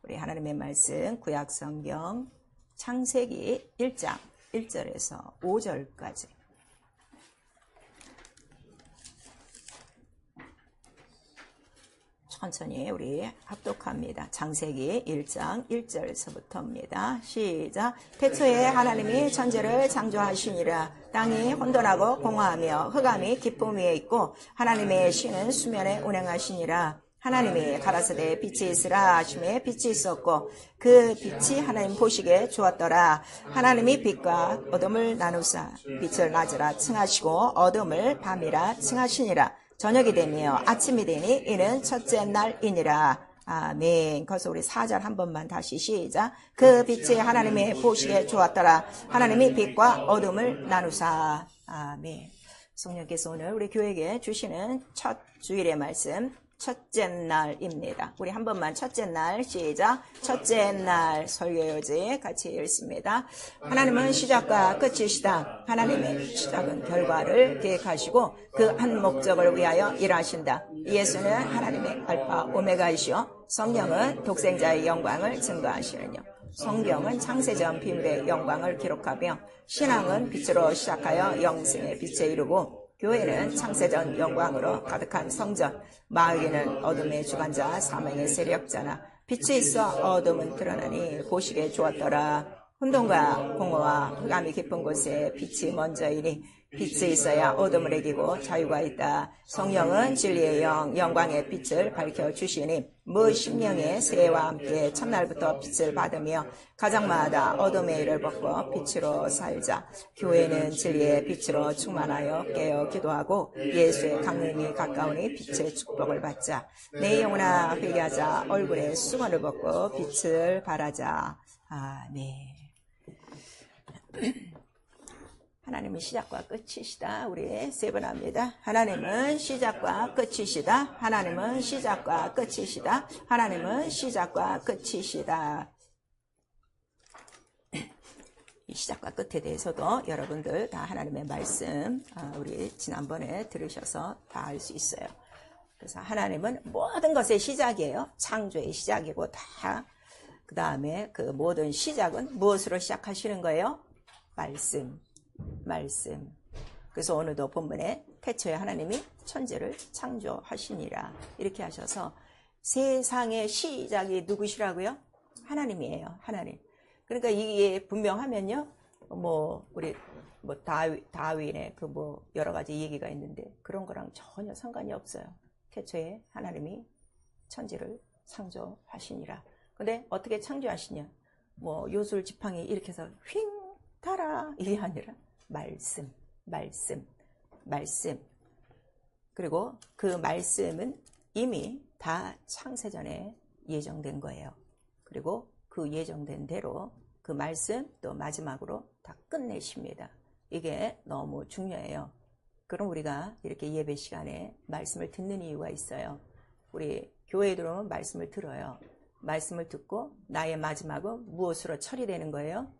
우리 하나님의 말씀 구약성경 창세기 1장 1절에서 5절까지 천천히 우리 합독합니다. 창세기 1장 1절에서부터입니다. 시작. 태초에 하나님이 천지를 창조하시니라. 땅이 혼돈하고 공허하며 흑암이 깊음 위에 있고 하나님의 신은 수면에 운행하시니라. 하나님이 가라사대 빛이 있으라 하시매 빛이 있었고 그 빛이 하나님 보시기에 좋았더라. 하나님이 빛과 어둠을 나누사 빛을 낮이라 칭하시고 어둠을 밤이라 칭하시니라. 저녁이 되며 아침이 되니 이는 첫째 날이니라. 아멘. 거기서 우리 4절 한 번만 다시 시작. 그 빛이 하나님의 보시기에 좋았더라. 하나님이 빛과 어둠을 나누사. 아멘. 성령께서 오늘 우리 교회에 주시는 첫 주일의 말씀 첫째 날입니다. 우리 한 번만 첫째 날 시작. 첫째 날 설교요지 같이 읽습니다. 하나님은 시작과 끝이시다. 하나님의 시작은 결과를 계획하시고 그 한 목적을 위하여 일하신다. 예수는 하나님의 알파 오메가이시오. 성령은 독생자의 영광을 증거하시느뇨. 성경은 창세전 비밀의 영광을 기록하며 신앙은 빛으로 시작하여 영생의 빛에 이르고 교회는 창세전 영광으로 가득한 성전, 마귀는 어둠의 주관자, 사망의 세력자나 빛이 있어 어둠은 드러나니 보시기에 좋았더라. 혼돈과 공허와 흑암이 깊은 곳에 빛이 먼저이니 빛이 있어야 어둠을 이기고 자유가 있다. 성령은 진리의 영, 영광의 빛을 밝혀주시니 무심령의 새해와 함께 첫날부터 빛을 받으며 가정마다 어둠의 일을 벗고 빛으로 살자. 교회는 진리의 빛으로 충만하여 깨어 기도하고 예수의 강림이 가까우니 빛의 축복을 받자. 내 영혼아 회개하자. 얼굴에 수건을 벗고 빛을 발하자. 아멘. 하나님은 시작과 끝이시다. 우리 세 번 합니다. 하나님은 시작과 끝이시다. 하나님은 시작과 끝이시다. 하나님은 시작과 끝이시다. 이 시작과 끝에 대해서도 여러분들 다 하나님의 말씀 우리 지난번에 들으셔서 다 알 수 있어요. 그래서 하나님은 모든 것의 시작이에요. 창조의 시작이고 다 그 다음에 그 모든 시작은 무엇으로 시작하시는 거예요? 말씀. 그래서 오늘도 본문에 태초에 하나님이 천지를 창조하시니라 이렇게 하셔서 세상의 시작이 누구시라고요? 하나님이에요. 하나님. 그러니까 이게 분명하면요. 우리 다윈의 그 여러 가지 얘기가 있는데 그런 거랑 전혀 상관이 없어요. 태초에 하나님이 천지를 창조하시니라. 근데 어떻게 창조하시냐? 요술 지팡이 이렇게 해서 휙 타라 이게 아니라 말씀. 그리고 그 말씀은 이미 다 창세전에 예정된 거예요. 그리고 그 예정된 대로 그 말씀 또 마지막으로 다 끝내십니다. 이게 너무 중요해요. 그럼 우리가 이렇게 예배 시간에 말씀을 듣는 이유가 있어요. 우리 교회에 들어오면 말씀을 들어요. 말씀을 듣고 나의 마지막은 무엇으로 처리되는 거예요?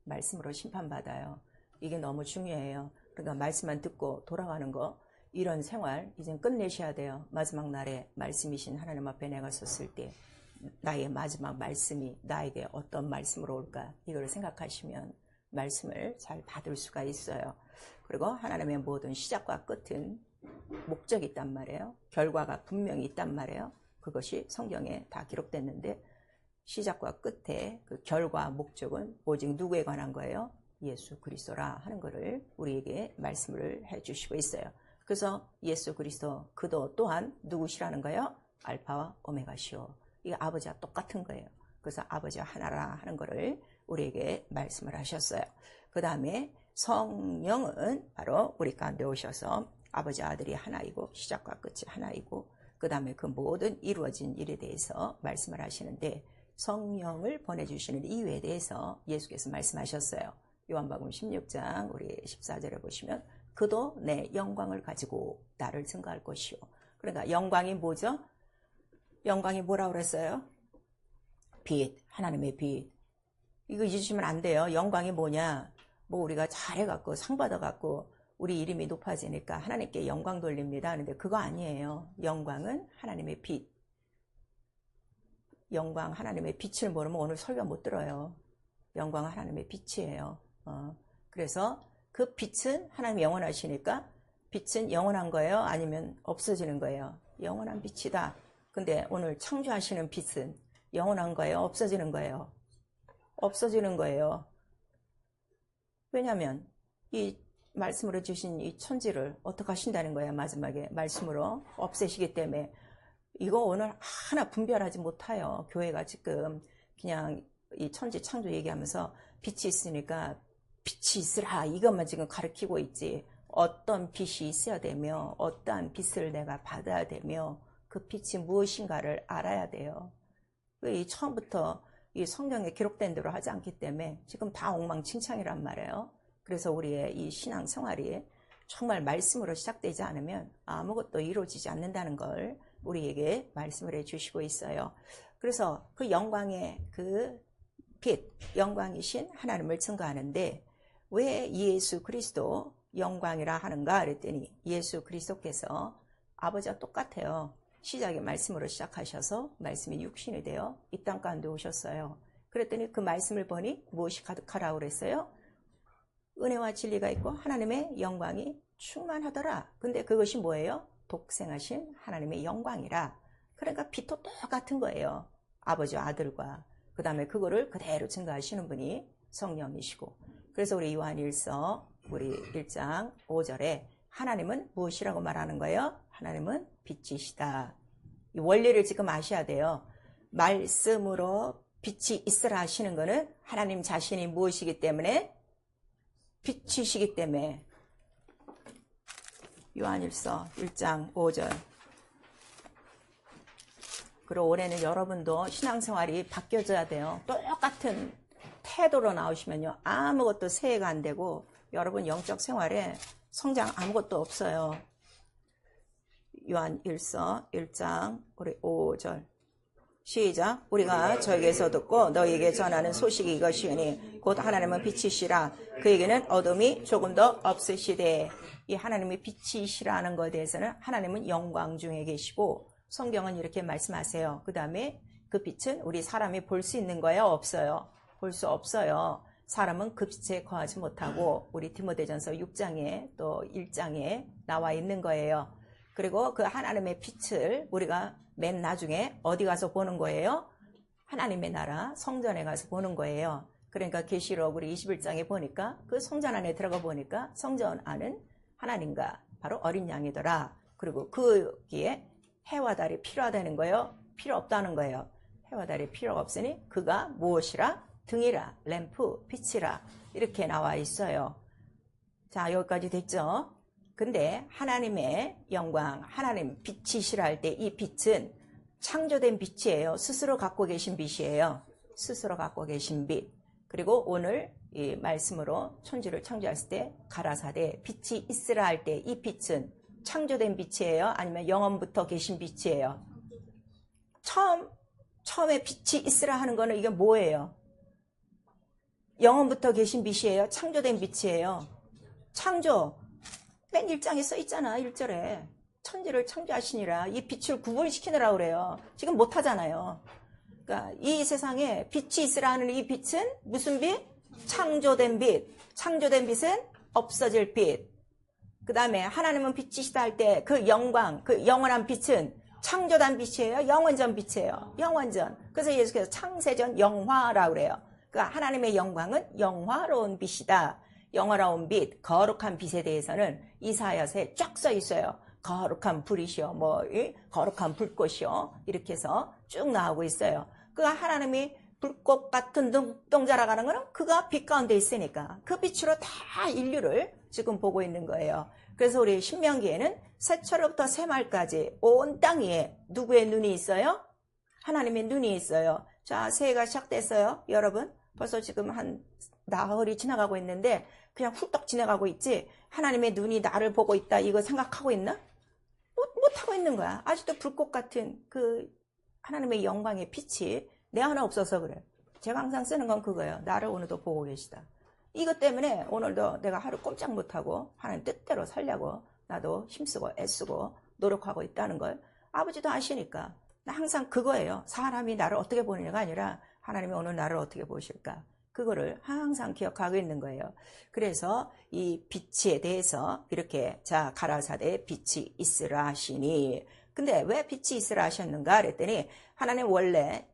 말씀으로 심판받아요. 이게 너무 중요해요. 그러니까 말씀만 듣고 돌아가는 거 이런 생활 이젠 끝내셔야 돼요. 마지막 날에 말씀이신 하나님 앞에 내가 섰을 때 나의 마지막 말씀이 나에게 어떤 말씀으로 올까 이걸 생각하시면 말씀을 잘 받을 수가 있어요. 그리고 하나님의 모든 시작과 끝은 목적이 있단 말이에요. 결과가 분명히 있단 말이에요. 그것이 성경에 다 기록됐는데 시작과 끝에 그 결과 목적은 오직 누구에 관한 거예요? 예수 그리스도라 하는 것을 우리에게 말씀을 해주시고 있어요. 그래서 예수 그리스도 그도 또한 누구시라는 거예요? 알파와 오메가시오. 이게 아버지와 똑같은 거예요. 그래서 아버지와 하나라 하는 것을 우리에게 말씀을 하셨어요. 그 다음에 성령은 바로 우리 가운데 오셔서 아버지 아들이 하나이고 시작과 끝이 하나이고 그 다음에 그 모든 이루어진 일에 대해서 말씀을 하시는데 성령을 보내주시는 이유에 대해서 예수께서 말씀하셨어요. 요한복음 16장 우리 14절에 보시면 그도 내 영광을 가지고 나를 증거할 것이요. 그러니까 영광이 뭐죠? 영광이 뭐라고 그랬어요? 빛, 하나님의 빛. 이거 잊으시면 안 돼요. 영광이 뭐냐? 우리가 잘해갖고 상 받아갖고 우리 이름이 높아지니까 하나님께 영광 돌립니다. 그런데 그거 아니에요. 영광은 하나님의 빛. 영광 하나님의 빛을 모르면 오늘 설교 못 들어요. 영광 하나님의 빛이에요. 그래서 그 빛은 하나님 영원하시니까 빛은 영원한 거예요? 아니면 없어지는 거예요? 영원한 빛이다. 근데 오늘 창조하시는 빛은 영원한 거예요? 없어지는 거예요? 없어지는 거예요. 왜냐하면 이 말씀으로 주신 이 천지를 어떻게 하신다는 거예요? 마지막에 말씀으로 없애시기 때문에 이거 오늘 하나 분별하지 못해요. 교회가 지금 그냥 이 천지 창조 얘기하면서 빛이 있으니까 빛이 있으라 이것만 지금 가르치고 있지, 어떤 빛이 있어야 되며 어떠한 빛을 내가 받아야 되며 그 빛이 무엇인가를 알아야 돼요. 이 처음부터 이 성경에 기록된 대로 하지 않기 때문에 지금 다 엉망진창이란 말이에요. 그래서 우리의 이 신앙생활이 정말 말씀으로 시작되지 않으면 아무것도 이루어지지 않는다는 걸 우리에게 말씀을 해주시고 있어요. 그래서 그 영광의 그 빛, 영광이신 하나님을 증거하는데 왜 예수 그리스도 영광이라 하는가 그랬더니 예수 그리스도께서 아버지와 똑같아요. 시작의 말씀으로 시작하셔서 말씀이 육신이 되어 이 땅 가운데 오셨어요. 그랬더니 그 말씀을 보니 무엇이 가득하라고 그랬어요? 은혜와 진리가 있고 하나님의 영광이 충만하더라. 근데 그것이 뭐예요? 독생하신 하나님의 영광이라. 그러니까 빛도 똑같은 거예요. 아버지와 아들과. 그 다음에 그거를 그대로 증거하시는 분이 성령이시고. 그래서 우리 요한일서 우리 1장 5절에 하나님은 무엇이라고 말하는 거예요? 하나님은 빛이시다. 이 원리를 지금 아셔야 돼요. 말씀으로 빛이 있으라 하시는 거는 하나님 자신이 무엇이기 때문에? 빛이시기 때문에. 요한일서 1장 5절. 그리고 올해는 여러분도 신앙생활이 바뀌어져야 돼요. 똑같은 태도로 나오시면요 아무것도 새해가 안 되고 여러분 영적 생활에 성장 아무것도 없어요. 요한일서 1장 우리 5절 시작. 우리가 저에게서 듣고 너희에게 전하는 소식이 이것이니 곧 하나님은 빛이시라. 그에게는 어둠이 조금도 없으시되. 이 하나님이 빛이시라는 것에 대해서는 하나님은 영광 중에 계시고 성경은 이렇게 말씀하세요. 그 다음에 그 빛은 우리 사람이 볼 수 있는 거예요? 없어요? 볼 수 없어요. 사람은 그 빛에 거하지 못하고 우리 디모데전서 6장에 또 1장에 나와 있는 거예요. 그리고 그 하나님의 빛을 우리가 맨 나중에 어디 가서 보는 거예요? 하나님의 나라 성전에 가서 보는 거예요. 그러니까 계시록 우리 21장에 보니까 그 성전 안에 들어가 보니까 성전 안은 하나님과 바로 어린 양이더라. 그리고 거기에 해와 달이 필요하다는 거예요? 필요 없다는 거예요. 해와 달이 필요가 없으니 그가 무엇이라? 등이라, 램프, 빛이라 이렇게 나와 있어요. 자, 여기까지 됐죠? 근데 하나님의 영광, 하나님 빛이시라 할 때 이 빛은 창조된 빛이에요. 스스로 갖고 계신 빛이에요. 스스로 갖고 계신 빛. 그리고 오늘 이 말씀으로 천지를 창조했을 때 가라사대 빛이 있으라 할 때 이 빛은 창조된 빛이에요? 아니면 영원부터 계신 빛이에요? 처음에 빛이 있으라 하는 거는 이게 뭐예요? 영원부터 계신 빛이에요? 창조된 빛이에요? 창조. 맨 1장에 써 있잖아. 1절에. 천지를 창조하시니라. 이 빛을 구분시키느라 그래요. 지금 못하잖아요. 그러니까 이 세상에 빛이 있으라 하는 이 빛은 무슨 빛? 창조된 빛. 창조된 빛은 없어질 빛. 그 다음에 하나님은 빛이시다 할 때 그 영광, 그 영원한 빛은 창조된 빛이에요? 영원전 빛이에요? 영원전. 그래서 예수께서 창세전 영화라고 그래요. 그러니까 하나님의 영광은 영화로운 빛이다. 영화로운 빛, 거룩한 빛에 대해서는 이사야서에 쫙 써 있어요. 거룩한 불이시여, 거룩한 불꽃이요. 이렇게 해서 쭉 나오고 있어요. 그 하나님이 불꽃 같은 눈동자라고 하는 거는 그가 빛 가운데 있으니까 그 빛으로 다 인류를 지금 보고 있는 거예요. 그래서 우리 신명기에는 새철부터 새말까지 온 땅 위에 누구의 눈이 있어요? 하나님의 눈이 있어요. 자, 새해가 시작됐어요. 여러분, 벌써 지금 한 나흘이 지나가고 있는데 그냥 훌떡 지나가고 있지 하나님의 눈이 나를 보고 있다 이거 생각하고 있나? 못하고 있는 거야. 아직도 불꽃 같은 그 하나님의 영광의 빛이 내 안에 없어서 그래. 제가 항상 쓰는 건 그거예요. 나를 오늘도 보고 계시다. 이것 때문에 오늘도 내가 하루 꼼짝 못하고 하나님 뜻대로 살려고 나도 힘쓰고 애쓰고 노력하고 있다는 걸 아버지도 아시니까 항상 그거예요. 사람이 나를 어떻게 보느냐가 아니라 하나님이 오늘 나를 어떻게 보실까? 그거를 항상 기억하고 있는 거예요. 그래서 이 빛에 대해서 이렇게 자 가라사대 빛이 있으라 하시니, 근데 왜 빛이 있으라 하셨는가 그랬더니 하나님 원래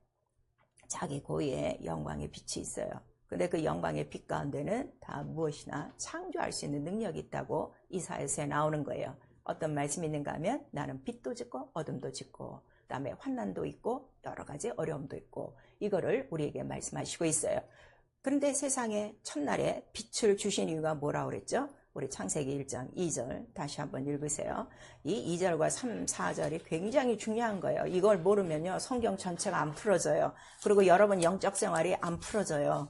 자기 고유의 영광의 빛이 있어요. 근데 그 영광의 빛 가운데는 다 무엇이나 창조할 수 있는 능력이 있다고 이사야서에 나오는 거예요. 어떤 말씀이 있는가 하면 나는 빛도 짓고 어둠도 짓고 그 다음에 환난도 있고 여러 가지 어려움도 있고, 이거를 우리에게 말씀하시고 있어요. 그런데 세상에 첫날에 빛을 주신 이유가 뭐라고 그랬죠? 우리 창세기 1장 2절 다시 한번 읽으세요. 이 2절과 3, 4절이 굉장히 중요한 거예요. 이걸 모르면요 성경 전체가 안 풀어져요. 그리고 여러분 영적 생활이 안 풀어져요.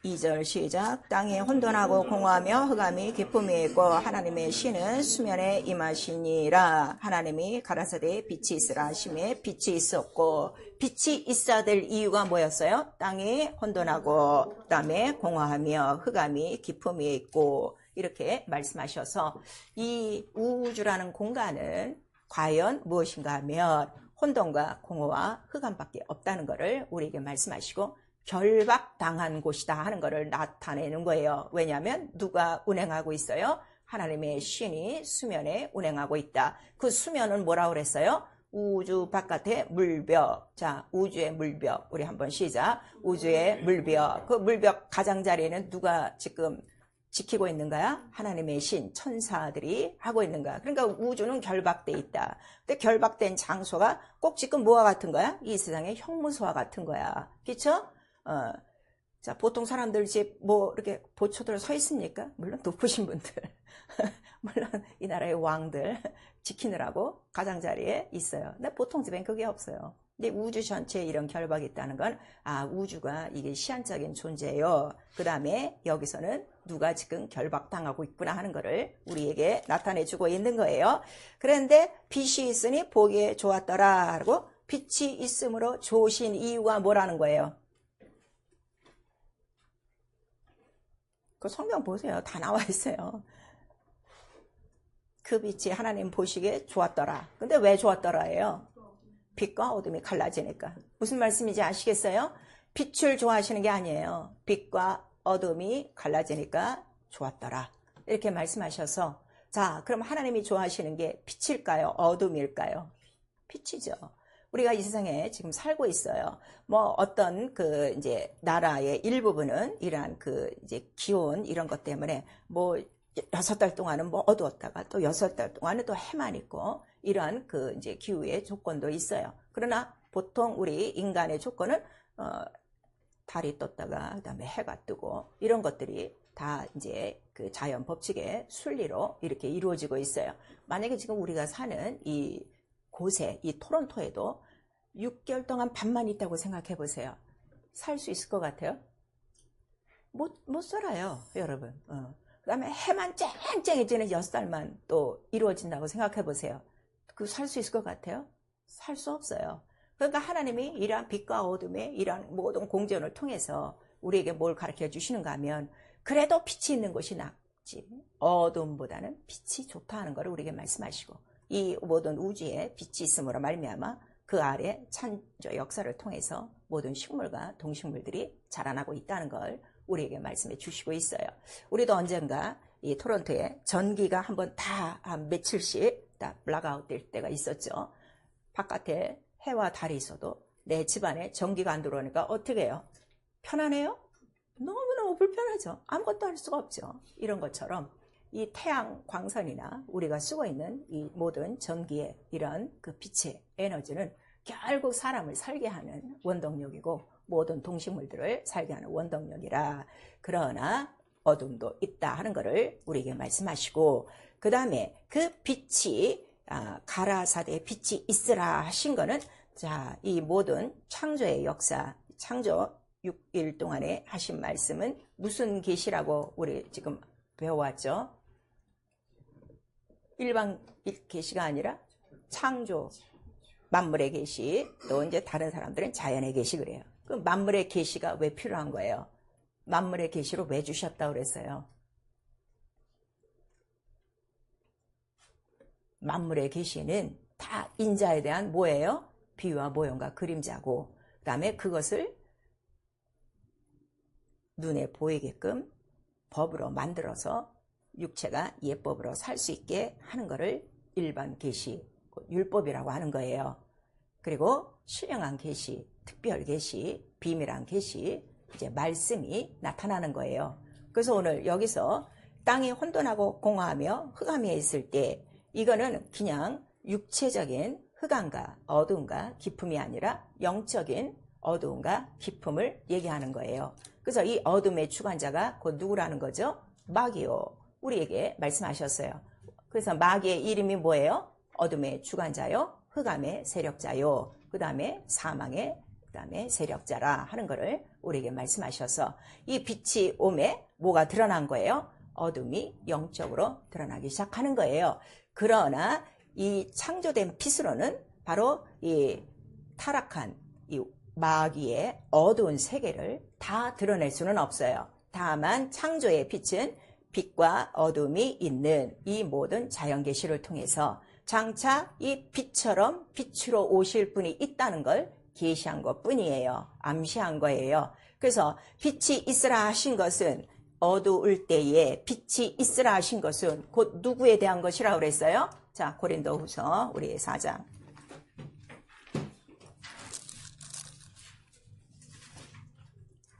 2절 시작. 땅이 혼돈하고 공허하며 흑암이 깊음이 있고 하나님의 신은 수면에 임하시니라. 하나님이 가라사대에 빛이 있으라 하심에 빛이 있었고, 빛이 있어야 될 이유가 뭐였어요? 땅이 혼돈하고 그 다음에 공허하며 흑암이 깊음이 있고, 이렇게 말씀하셔서 이 우주라는 공간은 과연 무엇인가 하면 혼돈과 공허와 흑암밖에 없다는 것을 우리에게 말씀하시고 결박당한 곳이다 하는 것을 나타내는 거예요. 왜냐하면 누가 운행하고 있어요? 하나님의 신이 수면에 운행하고 있다. 그 수면은 뭐라고 그랬어요? 우주 바깥의 물벽. 자, 우주의 물벽. 우리 한번 시작. 우주의 물벽. 그 물벽 가장자리에는 누가 지금 지키고 있는 거야? 하나님의 신, 천사들이 하고 있는 거야. 그러니까 우주는 결박돼 있다. 근데 결박된 장소가 꼭 지금 뭐와 같은 거야? 이 세상의 형무소와 같은 거야. 그쵸? 자, 보통 사람들 집 뭐 이렇게 보초들 서 있습니까? 물론 높으신 분들, 물론 이 나라의 왕들 지키느라고 가장자리에 있어요. 근데 보통 집엔 그게 없어요. 근데 우주 전체에 이런 결박이 있다는 건, 아, 우주가 이게 시한적인 존재예요. 그 다음에 여기서는 누가 지금 결박당하고 있구나 하는 거를 우리에게 나타내주고 있는 거예요. 그런데 빛이 있으니 보기에 좋았더라 하고, 빛이 있음으로 좋으신 이유가 뭐라는 거예요? 그 성경 보세요. 다 나와 있어요. 그 빛이 하나님 보시기에 좋았더라. 근데 왜 좋았더라예요? 빛과 어둠이 갈라지니까. 무슨 말씀인지 아시겠어요? 빛을 좋아하시는 게 아니에요. 빛과 어둠이 갈라지니까 좋았더라. 이렇게 말씀하셔서, 자, 그럼 하나님이 좋아하시는 게 빛일까요? 어둠일까요? 빛이죠. 우리가 이 세상에 지금 살고 있어요. 뭐 어떤 그 이제 나라의 일부분은 이러한 그 이제 기온 이런 것 때문에 뭐 6달 동안은 뭐 어두웠다가 또 6달 동안은 또 해만 있고, 이러한 그 이제 기후의 조건도 있어요. 그러나 보통 우리 인간의 조건은 달이 떴다가 그다음에 해가 뜨고 이런 것들이 다 이제 그 자연 법칙의 순리로 이렇게 이루어지고 있어요. 만약에 지금 우리가 사는 이 곳에, 이 토론토에도 6개월 동안 밤만 있다고 생각해 보세요. 살 수 있을 것 같아요? 못 살아요, 여러분. 그 다음에 해만 쨍쨍해지는 6달만 또 이루어진다고 생각해 보세요. 그 살 수 있을 것 같아요? 살 수 없어요. 그러니까 하나님이 이러한 빛과 어둠의 이러한 모든 공전을 통해서 우리에게 뭘 가르쳐 주시는가 하면, 그래도 빛이 있는 곳이 낫지 어둠보다는 빛이 좋다 하는 것을 우리에게 말씀하시고, 이 모든 우주에 빛이 있음으로 말미암아 그 아래 창조 역사를 통해서 모든 식물과 동식물들이 자라나고 있다는 걸 우리에게 말씀해 주시고 있어요. 우리도 언젠가 이 토론토에 전기가 한번 다 한 며칠씩 다 블랙아웃 될 때가 있었죠. 바깥에 해와 달이 있어도 내 집안에 전기가 안 들어오니까 어떻게 해요? 편안해요? 너무너무 불편하죠. 아무것도 할 수가 없죠. 이런 것처럼 이 태양 광선이나 우리가 쓰고 있는 이 모든 전기의 이런 그 빛의 에너지는 결국 사람을 살게 하는 원동력이고 모든 동식물들을 살게 하는 원동력이라. 그러나 어둠도 있다 하는 것을 우리에게 말씀하시고, 그 다음에 그 빛이 가라사대에 빛이 있으라 하신 거는, 자, 이 모든 창조의 역사, 창조 6일 동안에 하신 말씀은 무슨 계시라고 우리 지금 배워왔죠? 일반 계시가 아니라 창조, 만물의 계시, 또 이제 다른 사람들은 자연의 계시 그래요. 그 만물의 계시가 왜 필요한 거예요? 만물의 계시로 왜 주셨다고 그랬어요? 만물의 계시는 다 인자에 대한 뭐예요? 비유와 모형과 그림자고, 그 다음에 그것을 눈에 보이게끔 법으로 만들어서 육체가 예법으로 살 수 있게 하는 것을 일반 계시, 율법이라고 하는 거예요. 그리고 신령한 계시, 특별 계시, 비밀한 계시, 이제 말씀이 나타나는 거예요. 그래서 오늘 여기서 땅이 혼돈하고 공허하며 흑암에 있을 때, 이거는 그냥 육체적인 흑암과 어두움과 기품이 아니라 영적인 어두움과 기품을 얘기하는 거예요. 그래서 이 어둠의 주관자가 곧 누구라는 거죠? 마귀요. 우리에게 말씀하셨어요. 그래서 마귀의 이름이 뭐예요? 어둠의 주관자요, 흑암의 세력자요, 그 다음에 사망의 그 다음에 세력자라 하는 것을 우리에게 말씀하셔서, 이 빛이 오매 뭐가 드러난 거예요? 어둠이 영적으로 드러나기 시작하는 거예요. 그러나 이 창조된 빛으로는 바로 이 타락한 이 마귀의 어두운 세계를 다 드러낼 수는 없어요. 다만 창조의 빛은 빛과 어둠이 있는 이 모든 자연계시를 통해서 장차 이 빛처럼 빛으로 오실 분이 있다는 걸 계시한 것 뿐이에요. 암시한 거예요. 그래서 빛이 있으라 하신 것은, 어두울 때에 빛이 있으라 하신 것은 곧 누구에 대한 것이라고 그랬어요? 자, 고린도후서 우리 4장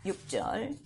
6절.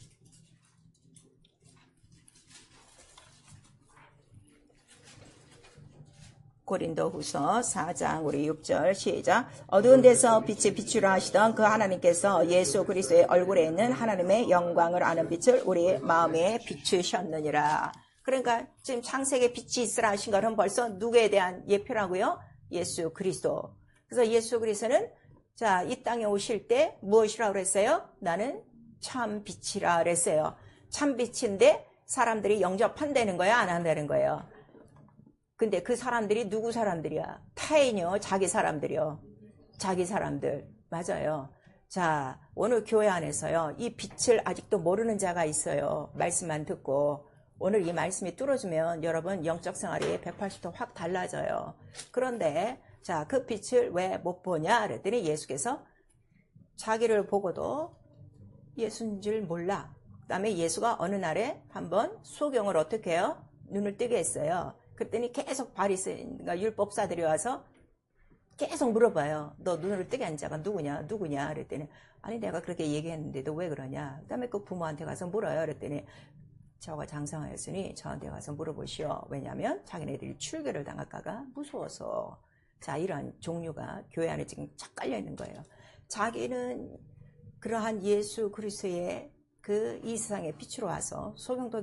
고린도후서 4장 우리 6절 시작. 어두운 데서 빛이 비추라 하시던 그 하나님께서 예수 그리스도의 얼굴에 있는 하나님의 영광을 아는 빛을 우리 마음에 비추셨느니라. 그러니까 지금 창세기에 빛이 있으라 하신 것은 벌써 누구에 대한 예표라고요? 예수 그리스도. 그래서 예수 그리스도는 자, 이 땅에 오실 때 무엇이라고 그랬어요? 나는 참 빛이라 그랬어요. 참 빛인데 사람들이 영접한다는 거야, 안 한다는 거예요? 근데 그 사람들이 누구 사람들이야? 타인이요, 자기 사람들이요. 자기 사람들. 맞아요. 자, 오늘 교회 안에서요, 이 빛을 아직도 모르는 자가 있어요. 말씀만 듣고. 오늘 이 말씀이 뚫어주면 여러분 영적 생활이 180도 확 달라져요. 그런데 자, 그 빛을 왜 못 보냐 그랬더니 예수께서 자기를 보고도 예수인 줄 몰라. 그 다음에 예수가 어느 날에 한번 소경을 어떻게 해요? 눈을 뜨게 했어요. 그랬더니 계속 바리새인과 율법사들이 와서 계속 물어봐요. 너 눈을 뜨게 한 자가 누구냐? 누구냐? 그랬더니 아니 내가 그렇게 얘기했는데도 왜 그러냐? 그 다음에 그 부모한테 가서 물어요. 그랬더니 저가 장성하였으니 저한테 가서 물어보시오. 왜냐하면 자기네들이 출교를 당할까가 무서워서. 자, 이러한 종류가 교회 안에 지금 착 깔려 있는 거예요. 자기는 그러한 예수 그리스도의 그 이 세상에 빛으로 와서 소경도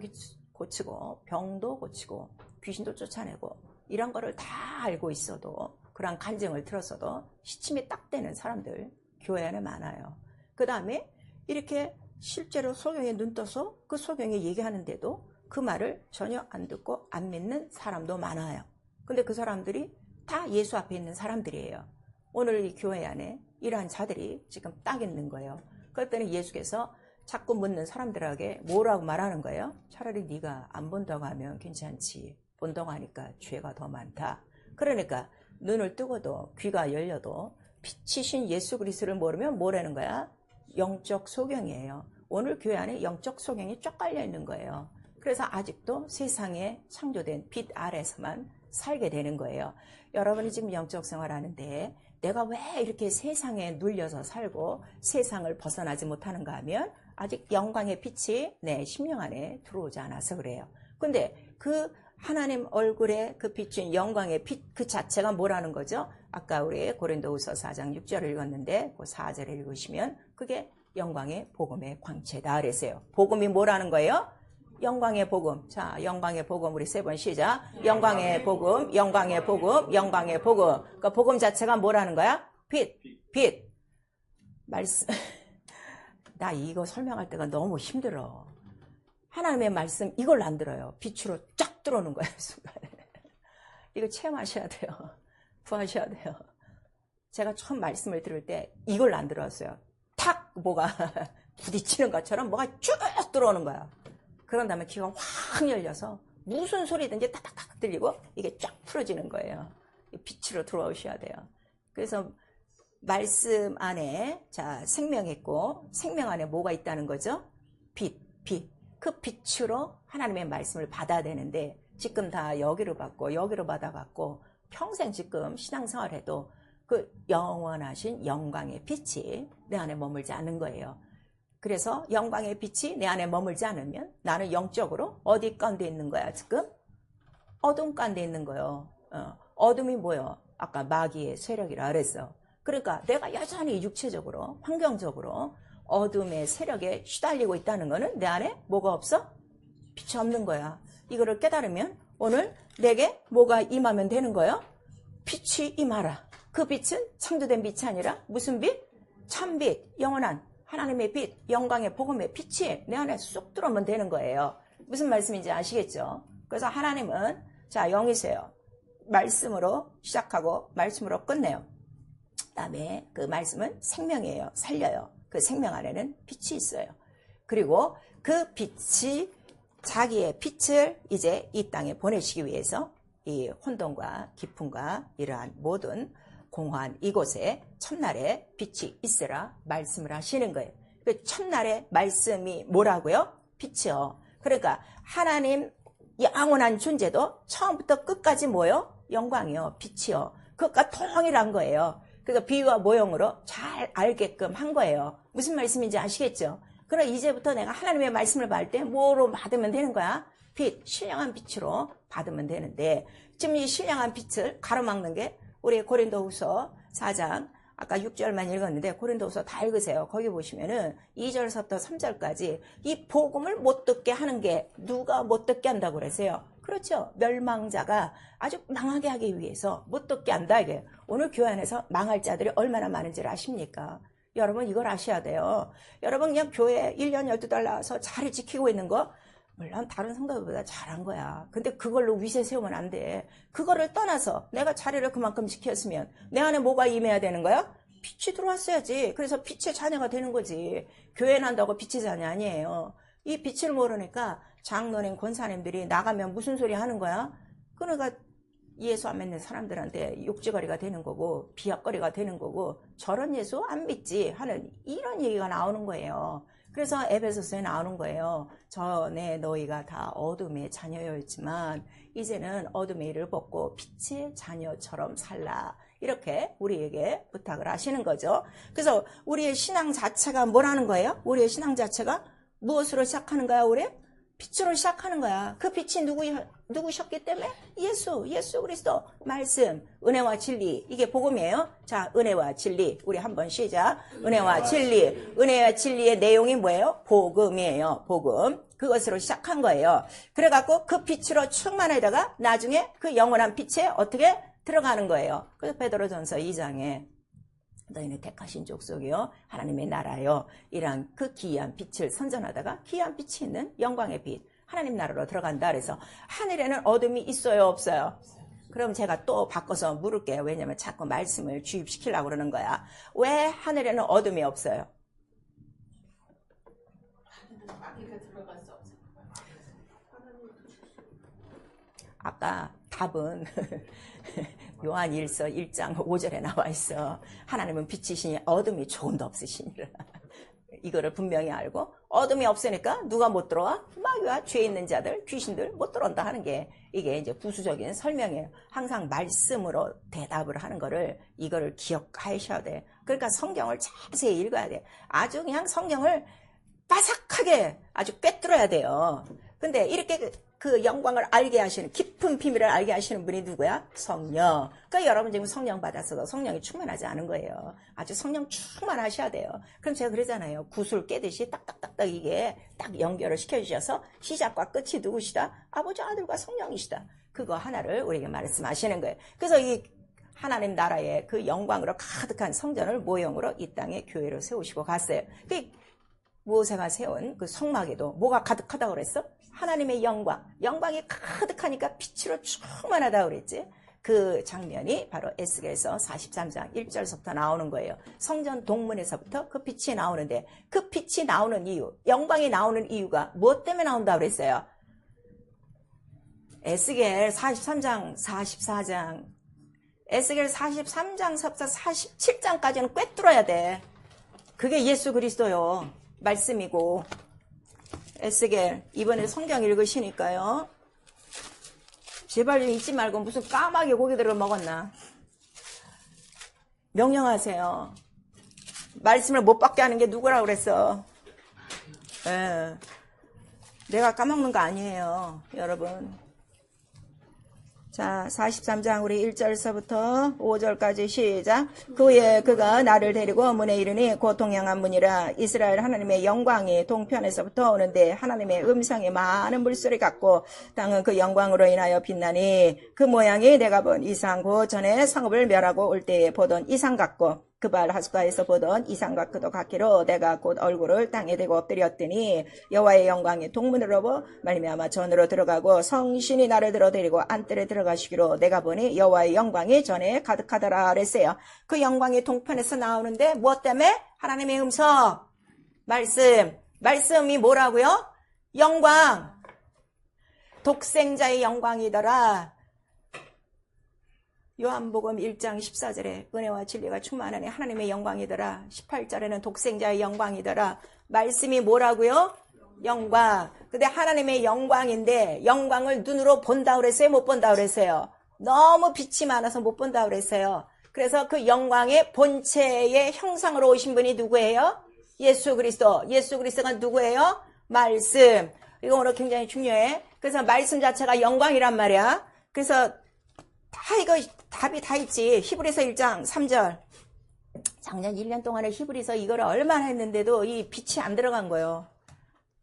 고치고 병도 고치고 귀신도 쫓아내고 이런 거를 다 알고 있어도, 그런 간증을 들었어도 시침이 딱 되는 사람들 교회 안에 많아요. 그 다음에 이렇게 실제로 소경에 눈 떠서 그 소경이 얘기하는데도 그 말을 전혀 안 듣고 안 믿는 사람도 많아요. 근데 그 사람들이 다 예수 앞에 있는 사람들이에요. 오늘 이 교회 안에 이러한 자들이 지금 딱 있는 거예요. 그랬더니 예수께서 자꾸 묻는 사람들에게 뭐라고 말하는 거예요? 차라리 네가 안 본다고 하면 괜찮지. 본다고 하니까 죄가 더 많다. 그러니까 눈을 뜨고도 귀가 열려도 빛이신 예수 그리스도를 모르면 뭐라는 거야? 영적 소경이에요. 오늘 교회 안에 영적 소경이 쫙 깔려 있는 거예요. 그래서 아직도 세상에 창조된 빛 아래서만 살게 되는 거예요. 여러분이 지금 영적 생활하는데 내가 왜 이렇게 세상에 눌려서 살고 세상을 벗어나지 못하는가 하면 아직 영광의 빛이 내 심령 안에 들어오지 않아서 그래요. 근데 그 하나님 얼굴에 그 비춘 영광의 빛 그 자체가 뭐라는 거죠? 아까 우리 고린도후서 4장 6절을 읽었는데 그 4절을 읽으시면 그게 영광의 복음의 광채다 그랬어요. 복음이 뭐라는 거예요? 영광의 복음. 자, 영광의 복음 우리 세 번 시작. 영광의 복음, 영광의 복음, 영광의 복음. 그러니까 복음 자체가 뭐라는 거야? 빛, 빛. 말씀. 나 이거 설명할 때가 너무 힘들어. 하나님의 말씀 이걸 안 들어요. 빛으로 쫙 들어오는 거예요, 순간에. 이거 체험하셔야 돼요. 구하셔야 돼요. 제가 처음 말씀을 들을 때 이걸 안 들었어요. 탁 뭐가 부딪히는 것처럼 뭐가 쭉 들어오는 거야. 그런 다음에 귀가 확 열려서 무슨 소리든지 딱딱딱 들리고 이게 쫙 풀어지는 거예요. 빛으로 들어오셔야 돼요. 그래서 말씀 안에 자 생명했고 생명 안에 뭐가 있다는 거죠? 빛. 그 빛으로 하나님의 말씀을 받아야 되는데 지금 다 여기로 받고 여기로 받아갖고 평생 지금 신앙생활해도 그 영원하신 영광의 빛이 내 안에 머물지 않는 거예요. 그래서 영광의 빛이 내 안에 머물지 않으면 나는 영적으로 어디 가운데 있는 거야 지금? 어둠 가운데 있는 거예요. 어둠이 뭐예요? 아까 마귀의 세력이라 그랬어. 그러니까 내가 여전히 육체적으로 환경적으로 어둠의 세력에 시달리고 있다는 거는 내 안에 뭐가 없어? 빛이 없는 거야. 이거를 깨달으면 오늘 내게 뭐가 임하면 되는 거예요? 빛이 임하라. 그 빛은 창조된 빛이 아니라 무슨 빛? 참빛, 영원한 하나님의 빛, 영광의 복음의 빛이 내 안에 쏙 들어오면 되는 거예요. 무슨 말씀인지 아시겠죠? 그래서 하나님은 자 영이세요. 말씀으로 시작하고 말씀으로 끝내요. 그 다음에 그 말씀은 생명이에요. 살려요. 그 생명 안에는 빛이 있어요. 그리고 그 빛이 자기의 빛을 이제 이 땅에 보내시기 위해서 이 혼돈과 기쁨과 이러한 모든 공허한 이곳에 첫날에 빛이 있으라 말씀을 하시는 거예요. 그 첫날에 말씀이 뭐라고요? 빛이요. 그러니까 하나님 영원한 존재도 처음부터 끝까지 뭐요? 영광이요. 빛이요. 그것과 동일한 거예요. 그래서 비유와 모형으로 잘 알게끔 한 거예요. 무슨 말씀인지 아시겠죠? 그럼 이제부터 내가 하나님의 말씀을 받을 때 뭐로 받으면 되는 거야? 빛, 신령한 빛으로 받으면 되는데 지금 이 신령한 빛을 가로막는 게 우리 고린도후서 4장 아까 6절만 읽었는데 고린도후서 다 읽으세요. 거기 보시면은 2절부터 3절까지 이 복음을 못 듣게 하는 게 누가 못 듣게 한다고 그러세요? 그렇죠. 멸망자가 아주 망하게 하기 위해서 못 듣게 한다 이게. 오늘 교회 안에서 망할 자들이 얼마나 많은지를 아십니까? 여러분 이걸 아셔야 돼요. 여러분 그냥 교회 1년 12달 나와서 자리 지키고 있는 거 물론 다른 성도들보다 잘한 거야. 근데 그걸로 위세 세우면 안 돼. 그거를 떠나서 내가 자리를 그만큼 지켰으면 내 안에 뭐가 임해야 되는 거야? 빛이 들어왔어야지. 그래서 빛의 자녀가 되는 거지. 교회 난다고 빛의 자녀 아니에요. 이 빛을 모르니까 장로님, 권사님들이 나가면 무슨 소리 하는 거야? 그러니까 예수 안 믿는 사람들한테 욕지거리가 되는 거고 비약거리가 되는 거고 저런 예수 안 믿지 하는 이런 얘기가 나오는 거예요. 그래서 에베소서에 나오는 거예요. 전에 너희가 다 어둠의 자녀였지만 이제는 어둠의 일을 벗고 빛의 자녀처럼 살라. 이렇게 우리에게 부탁을 하시는 거죠. 그래서 우리의 신앙 자체가 뭐라는 거예요? 우리의 신앙 자체가 무엇으로 시작하는 거야? 우리? 빛으로 시작하는 거야. 그 빛이 누구셨기 때문에? 예수 그리스도 말씀, 은혜와 진리. 이게 복음이에요. 자, 은혜와 진리. 우리 한번 시작. 은혜와 진리. 은혜와 진리의 내용이 뭐예요? 복음이에요. 복음. 그것으로 시작한 거예요. 그래갖고 그 빛으로 충만하다가 나중에 그 영원한 빛에 어떻게 들어가는 거예요. 그래서 베드로전서 2장에 너희는 택하신 족속이요 하나님의 나라요 이런 그 기이한 빛을 선전하다가 기이한 빛이 있는 영광의 빛 하나님 나라로 들어간다. 그래서 하늘에는 어둠이 있어요 없어요? 그럼 제가 또 바꿔서 물을게요. 왜냐면 자꾸 말씀을 주입시키려고 그러는 거야. 왜 하늘에는 어둠이 없어요? 아까 답은 요한일서 1장 5절에 나와 있어. 하나님은 빛이시니 어둠이 조금도 없으시니라. 이거를 분명히 알고 어둠이 없으니까 누가 못 들어와? 마귀와 죄 있는 자들, 귀신들 못 들어온다 하는 게 이게 이제 부수적인 설명이에요. 항상 말씀으로 대답을 하는 거를 이거를 기억하셔야 돼. 그러니까 성경을 자세히 읽어야 돼. 아주 그냥 성경을 바삭하게 아주 꿰뚫어야 돼요. 근데 이렇게 그 영광을 알게 하시는 깊은 비밀을 알게 하시는 분이 누구야? 성령. 그러니까 여러분 지금 성령 받았어도 성령이 충만하지 않은 거예요. 아주 성령 충만하셔야 돼요. 그럼 제가 그러잖아요. 구슬 깨듯이 딱딱딱딱 이게 딱 연결을 시켜주셔서 시작과 끝이 누구시다? 아버지 아들과 성령이시다. 그거 하나를 우리에게 말씀하시는 거예요. 그래서 이 하나님 나라의 그 영광으로 가득한 성전을 모형으로 이 땅에 교회로 세우시고 갔어요. 그 모세가 세운 그 성막에도 뭐가 가득하다고 그랬어? 하나님의 영광이 가득하니까 빛으로 충만하다고 그랬지. 그 장면이 바로 에스겔서 43장 1절서부터 나오는 거예요. 성전 동문에서부터 그 빛이 나오는데 그 빛이 나오는 이유, 영광이 나오는 이유가 무엇 때문에 나온다고 그랬어요? 에스겔 43장 44장 에스겔 43장서부터 47장까지는 꿰뚫어야 돼. 그게 예수 그리스도요. 말씀이고. 에스겔 이번에 성경 읽으시니까요. 제발 잊지 말고 무슨 까마귀 고기들을 먹었나. 명령하세요. 말씀을 못 받게 하는 게 누구라고 그랬어. 예. 내가 까먹는 거 아니에요, 여러분. 자, 43장 우리 1절서부터 5절까지 시작. 그 후에 그가 나를 데리고 문에 이르니 곧 동양한 문이라. 이스라엘 하나님의 영광이 동편에서부터 오는데 하나님의 음성이 많은 물소리 같고 땅은 그 영광으로 인하여 빛나니 그 모양이 내가 본 이상 곧 전에 성읍을 멸하고 올 때에 보던 이상 같고 그발 하숫가에서 보던 이상과 그도 같기로 내가 곧 얼굴을 땅에 대고 엎드렸더니 여호와의 영광이 동문으로 말미암아 전으로 들어가고 성신이 나를 들어데리고 안뜰에 들어가시기로 내가 보니 여호와의 영광이 전에 가득하더라 그랬어요. 그 영광이 동편에서 나오는데 무엇 때문에? 하나님의 음성, 말씀이 뭐라고요? 영광, 독생자의 영광이더라. 요한복음 1장 14절에 은혜와 진리가 충만하니 하나님의 영광이더라. 18절에는 독생자의 영광이더라. 말씀이 뭐라고요? 영광. 근데 하나님의 영광인데 영광을 눈으로 본다 그랬어요? 못 본다 그랬어요? 너무 빛이 많아서 못 본다 그랬어요. 그래서 그 영광의 본체의 형상으로 오신 분이 누구예요? 예수 그리스도. 예수 그리스도가 누구예요? 말씀. 이거 오늘 굉장히 중요해. 그래서 말씀 자체가 영광이란 말이야. 그래서 이거 답이 다 있지. 히브리서 1장 3절. 작년 1년 동안에 히브리서 이거를 얼마나 했는데도 이 빛이 안 들어간 거예요.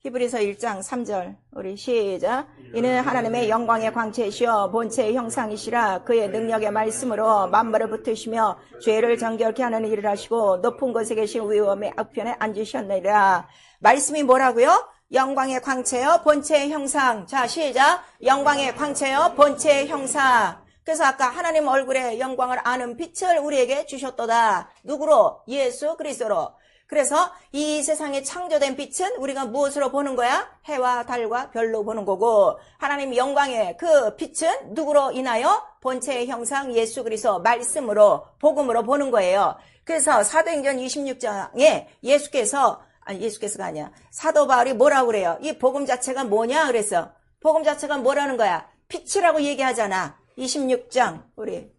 히브리서 1장 3절. 우리 시작. 이는 하나님의 영광의 광채이시여 본체의 형상이시라. 그의 능력의 말씀으로 만물을 붙으시며 죄를 정결케 하는 일을 하시고 높은 곳에 계신 위엄의 앞편에 앉으셨느니라. 말씀이 뭐라고요? 영광의 광채요 본체의 형상. 자, 시작. 영광의 광채요 본체의 형상. 그래서 아까 하나님 얼굴의 영광을 아는 빛을 우리에게 주셨도다. 누구로? 예수 그리스도로. 그래서 이 세상에 창조된 빛은 우리가 무엇으로 보는 거야? 해와 달과 별로 보는 거고 하나님 영광의 그 빛은 누구로 인하여? 본체의 형상 예수 그리스도 말씀으로 복음으로 보는 거예요. 그래서 사도행전 26장에 예수께서가 아니야. 사도 바울이 뭐라고 그래요? 이 복음 자체가 뭐냐 그랬어. 복음 자체가 뭐라는 거야? 빛이라고 얘기하잖아. 26장 우리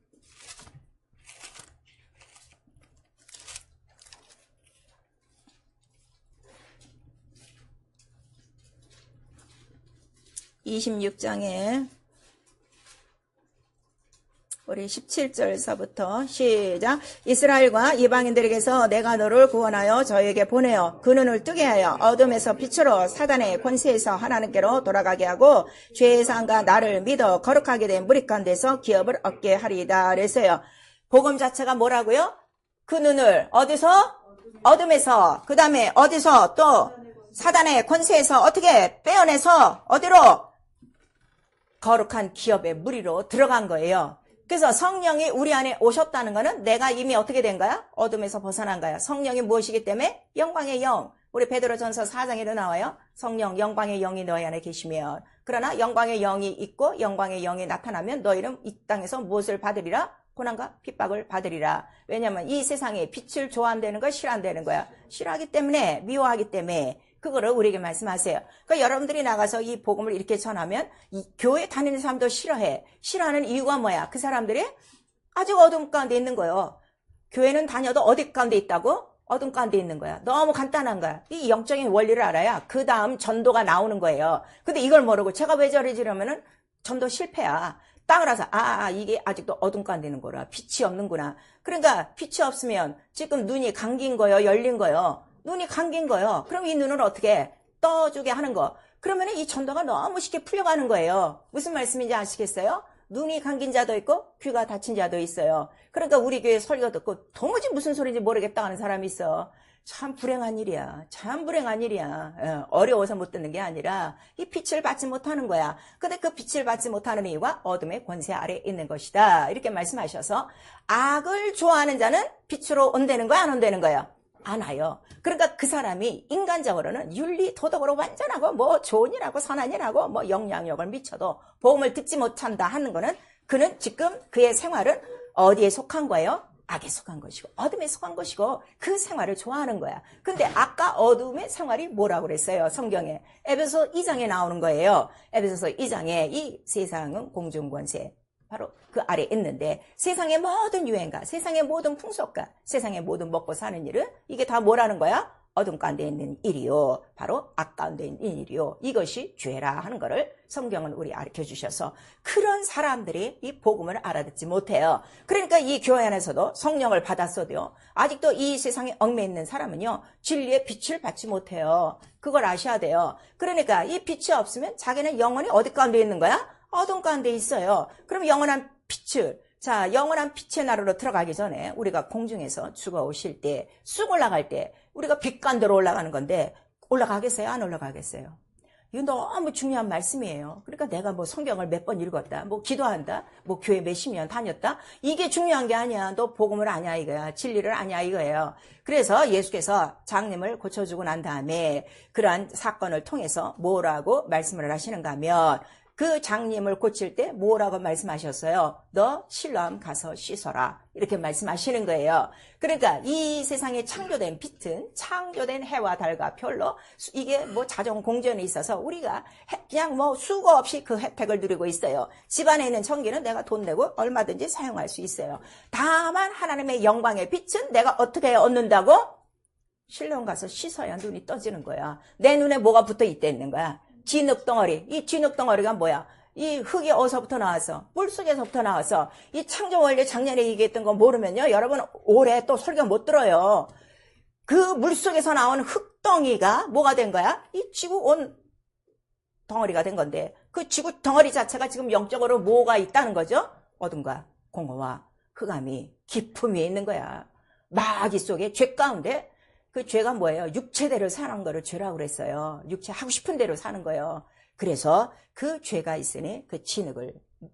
26장에 우리 17절서부터 시작. 이스라엘과 이방인들에게서 내가 너를 구원하여 저에게 보내어 그 눈을 뜨게 하여 어둠에서 빛으로 사단의 권세에서 하나님께로 돌아가게 하고 죄의 상과 나를 믿어 거룩하게 된 무리 가운데서 기업을 얻게 하리이다 그랬어요. 복음 자체가 뭐라고요? 그 눈을 어디서? 어둠에서. 그 다음에 어디서? 또 사단의 권세에서 어떻게 빼어내서 어디로? 거룩한 기업의 무리로 들어간 거예요. 그래서 성령이 우리 안에 오셨다는 거는 내가 이미 어떻게 된 거야? 어둠에서 벗어난 거야. 성령이 무엇이기 때문에? 영광의 영. 우리 베드로전서 4장에도 나와요. 성령, 영광의 영이 너희 안에 계시면. 그러나 영광의 영이 있고 영광의 영이 나타나면 너희는 이 땅에서 무엇을 받으리라? 고난과 핍박을 받으리라. 왜냐하면 이 세상에 빛을 좋아한다는 거 싫어한다는 거야. 싫어하기 때문에, 미워하기 때문에. 그거를 우리에게 말씀하세요. 그러니까 여러분들이 나가서 이 복음을 이렇게 전하면 이 교회 다니는 사람도 싫어해. 싫어하는 이유가 뭐야? 그 사람들이 아직 어둠 가운데 있는 거예요. 교회는 다녀도 어디 가운데 있다고? 어둠 가운데 있는 거야. 너무 간단한 거야. 이 영적인 원리를 알아야 그 다음 전도가 나오는 거예요. 근데 이걸 모르고 제가 왜 저러지 이러면은 전도 실패야. 땅을 와서 이게 아직도 어둠 가운데 있는 거라. 빛이 없는구나. 그러니까 빛이 없으면 지금 눈이 감긴 거요, 열린 거요. 눈이 감긴 거예요. 그럼 이 눈을 어떻게 떠주게 하는 거. 그러면 이 전도가 너무 쉽게 풀려가는 거예요. 무슨 말씀인지 아시겠어요? 눈이 감긴 자도 있고 귀가 닫힌 자도 있어요. 그러니까 우리 교회 설교 듣고 도무지 무슨 소리인지 모르겠다 하는 사람이 있어. 참 불행한 일이야. 참 불행한 일이야. 어려워서 못 듣는 게 아니라 이 빛을 받지 못하는 거야. 근데 그 빛을 받지 못하는 이유가 어둠의 권세 아래에 있는 것이다. 이렇게 말씀하셔서 악을 좋아하는 자는 빛으로 온다는 거야, 안 온다는 거야? 안 와요. 그러니까 그 사람이 인간적으로는 윤리, 도덕으로 완전하고 뭐 좋은 일하고 선한 일하고 뭐 영향력을 미쳐도 복음을 듣지 못한다 하는 거는 그는 지금 그의 생활은 어디에 속한 거예요? 악에 속한 것이고 어둠에 속한 것이고 그 생활을 좋아하는 거야. 근데 아까 어둠의 생활이 뭐라고 그랬어요? 성경에 에베소 2장에 나오는 거예요. 에베소서 2장에 이 세상은 공중권세 바로 그 아래에 있는데 세상의 모든 유행과 세상의 모든 풍속과 세상의 모든 먹고 사는 일은 이게 다 뭐라는 거야? 어둠 가운데 있는 일이요. 바로 악 가운데 있는 일이요. 이것이 죄라 하는 것을 성경은 우리 가르쳐 주셔서 그런 사람들이 이 복음을 알아듣지 못해요. 그러니까 이 교회 안에서도 성령을 받았어도요. 아직도 이 세상에 얽매여 있는 사람은요. 진리의 빛을 받지 못해요. 그걸 아셔야 돼요. 그러니까 이 빛이 없으면 자기는 영원히 어디 가운데 있는 거야? 어둠 가운데 있어요. 그럼 영원한 빛을 자, 영원한 빛의 나라로 들어가기 전에 우리가 공중에서 죽어 오실 때, 쑥 올라갈 때 우리가 빛간대로 올라가는 건데 올라가겠어요? 안 올라가겠어요? 이거 너무 중요한 말씀이에요. 그러니까 내가 뭐 성경을 몇 번 읽었다, 뭐 기도한다, 뭐 교회 몇십 년 다녔다, 이게 중요한 게 아니야. 너 복음을 아냐 이거야. 진리를 아냐 이거예요. 그래서 예수께서 장님을 고쳐주고 난 다음에 그러한 사건을 통해서 뭐라고 말씀을 하시는가 하면 그 장님을 고칠 때 뭐라고 말씀하셨어요? 너 실로암 가서 씻어라. 이렇게 말씀하시는 거예요. 그러니까 이 세상에 창조된 빛은 창조된 해와 달과 별로 이게 뭐 자정 공전에 있어서 우리가 그냥 뭐 수고 없이 그 혜택을 누리고 있어요. 집안에 있는 전기는 내가 돈 내고 얼마든지 사용할 수 있어요. 다만 하나님의 영광의 빛은 내가 어떻게 얻는다고? 실로암 가서 씻어야 눈이 떠지는 거야. 내 눈에 뭐가 붙어 있다는 거야? 진흙덩어리. 이 진흙덩어리가 뭐야? 이 흙이 어디서부터 나와서 물속에서부터 나와서 이 창조 원리 작년에 얘기했던 거 모르면요 여러분 올해 또 설교 못 들어요. 그 물속에서 나온 흙덩이가 뭐가 된 거야? 이 지구 온 덩어리가 된 건데 그 지구 덩어리 자체가 지금 영적으로 뭐가 있다는 거죠? 어둠과 공허와 흑암이 깊음 위에 있는 거야. 마귀 속에 죄 가운데 그 죄가 뭐예요? 육체대로 사는 거를 죄라고 그랬어요. 육체 하고 싶은 대로 사는 거예요. 그래서 그 죄가 있으니 그 진흙을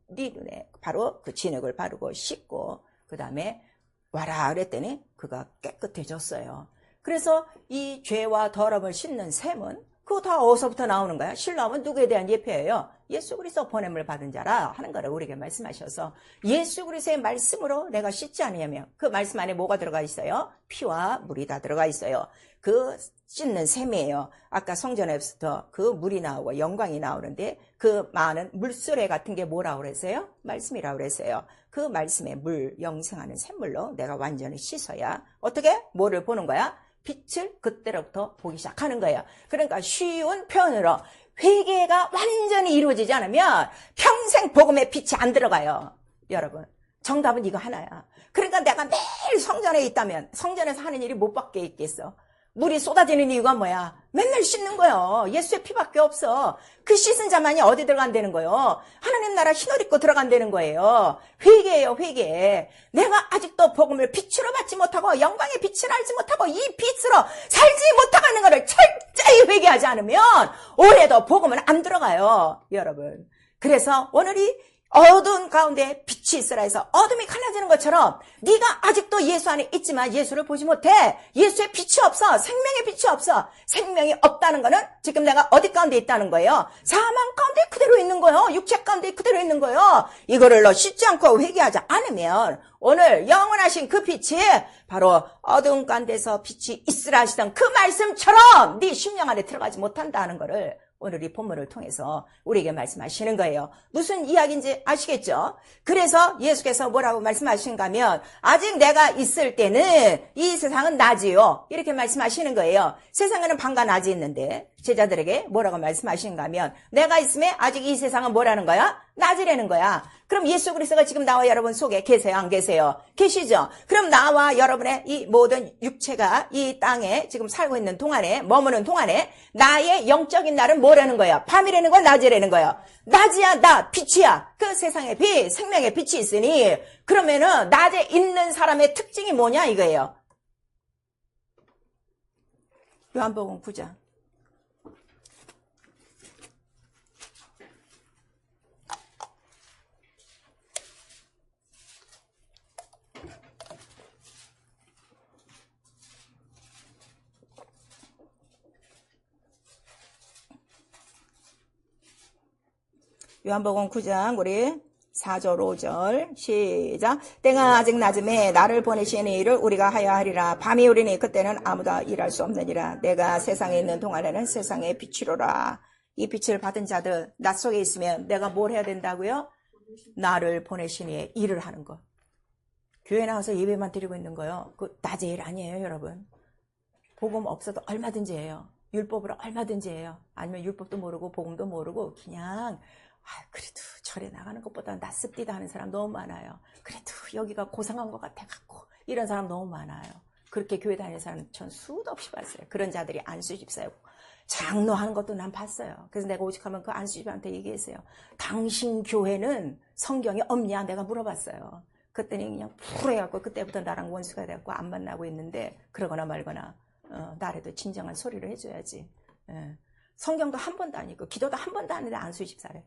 네 눈에 바로 그 진흙을 바르고 씻고 그 다음에 와라 그랬더니 그가 깨끗해졌어요. 그래서 이 죄와 더러움을 씻는 셈은 그거 다 어디서부터 나오는 거야? 실로암은 누구에 대한 예표예요? 예수 그리스도 보냄을 받은 자라 하는 거를 우리에게 말씀하셔서 예수 그리스도의 말씀으로 내가 씻지 않으면 그 말씀 안에 뭐가 들어가 있어요? 피와 물이 다 들어가 있어요. 그 씻는 셈이에요. 아까 성전에부터 그 물이 나오고 영광이 나오는데 그 많은 물수레 같은 게 뭐라고 그랬어요? 말씀이라고 그랬어요. 그 말씀의 물, 영생하는 샘물로 내가 완전히 씻어야 어떻게? 뭐를 보는 거야? 빛을 그때로부터 보기 시작하는 거예요. 그러니까 쉬운 표현으로 회개가 완전히 이루어지지 않으면 평생 복음의 빛이 안 들어가요. 여러분 정답은 이거 하나야. 그러니까 내가 매일 성전에 있다면 성전에서 하는 일이 못 밖에 있겠어. 물이 쏟아지는 이유가 뭐야? 맨날 씻는 거예요. 예수의 피밖에 없어. 그 씻은 자만이 어디 들어간다는 거예요? 하나님 나라 흰옷 입고 들어간다는 거예요. 회개예요, 회개. 내가 아직도 복음을 빛으로 받지 못하고 영광의 빛을 알지 못하고 이 빛으로 살지 못하는 것을 철저히 회개하지 않으면 올해도 복음은 안 들어가요, 여러분. 그래서 오늘이 어두운 가운데 빛이 있으라 해서 어둠이 갈라지는 것처럼 네가 아직도 예수 안에 있지만 예수를 보지 못해. 예수의 빛이 없어. 생명의 빛이 없어. 생명이 없다는 거는 지금 내가 어디 가운데 있다는 거예요? 사망 가운데 그대로 있는 거예요. 육체 가운데 그대로 있는 거예요. 이거를 너 씻지 않고 회개하지 않으면 오늘 영원하신 그 빛이 바로 어두운 가운데서 빛이 있으라 하시던 그 말씀처럼 네 심령 안에 들어가지 못한다는 거를 오늘 이 본문을 통해서 우리에게 말씀하시는 거예요. 무슨 이야기인지 아시겠죠? 그래서 예수께서 뭐라고 말씀하시는가 하면 아직 내가 있을 때는 이 세상은 낮이요. 이렇게 말씀하시는 거예요. 세상에는 밤과 낮이 있는데 제자들에게 뭐라고 말씀하시는가 하면 내가 있음에 아직 이 세상은 뭐라는 거야? 낮이라는 거야. 그럼 예수 그리스도가 지금 나와 여러분 속에 계세요? 안 계세요? 계시죠? 그럼 나와 여러분의 이 모든 육체가 이 땅에 지금 살고 있는 동안에 머무는 동안에 나의 영적인 날은 뭐라는 거야? 밤이라는 거야? 낮이라는 거야? 낮이야, 나, 빛이야. 그 세상에 빛, 생명의 빛이 있으니 그러면은 낮에 있는 사람의 특징이 뭐냐 이거예요. 요한복음 9장. 요한복음 9장 우리 4절 5절 시작. 때가 아직 낮음에 나를 보내시는 일을 우리가 하여 하리라. 밤이 오리니 그때는 아무도 일할 수 없느니라. 내가 세상에 있는 동안에는 세상의 빛이로라. 이 빛을 받은 자들 낮 속에 있으면 내가 뭘 해야 된다고요? 나를 보내시니 일을 하는 것. 교회 나와서 예배만 드리고 있는 거요. 그 낮의 일 아니에요, 여러분. 복음 없어도 얼마든지 해요. 율법으로 얼마든지 해요. 아니면 율법도 모르고 복음도 모르고 그냥 그래도 절에 나가는 것보다 낫습디다 하는 사람 너무 많아요. 그래도 여기가 고상한 것 같아갖고 이런 사람 너무 많아요. 그렇게 교회 다니는 사람 전 수도 없이 봤어요. 그런 자들이 안수 집사였고 장로하는 것도 난 봤어요. 그래서 내가 오직하면 그 안수 집사한테 얘기했어요. 당신 교회는 성경이 없냐? 내가 물어봤어요. 그랬더니 그냥 풀어갖고 그때부터 나랑 원수가 돼갖고 안 만나고 있는데 그러거나 말거나 나라도 진정한 소리를 해줘야지. 성경도 한 번도 안 읽고 기도도 한 번도 안 했는데 안수 집사래.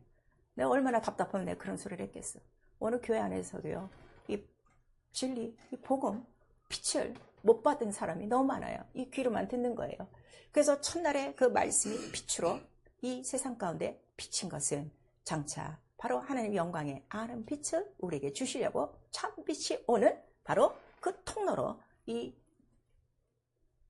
내가 얼마나 답답하면 내가 그런 소리를 했겠어. 어느 교회 안에서도요. 이 진리, 이 복음, 빛을 못 받은 사람이 너무 많아요. 이 귀로만 듣는 거예요. 그래서 첫날에 그 말씀이 빛으로 이 세상 가운데 비친 것은 장차 바로 하나님의 영광에 아는 빛을 우리에게 주시려고 참 빛이 오는 바로 그 통로로 이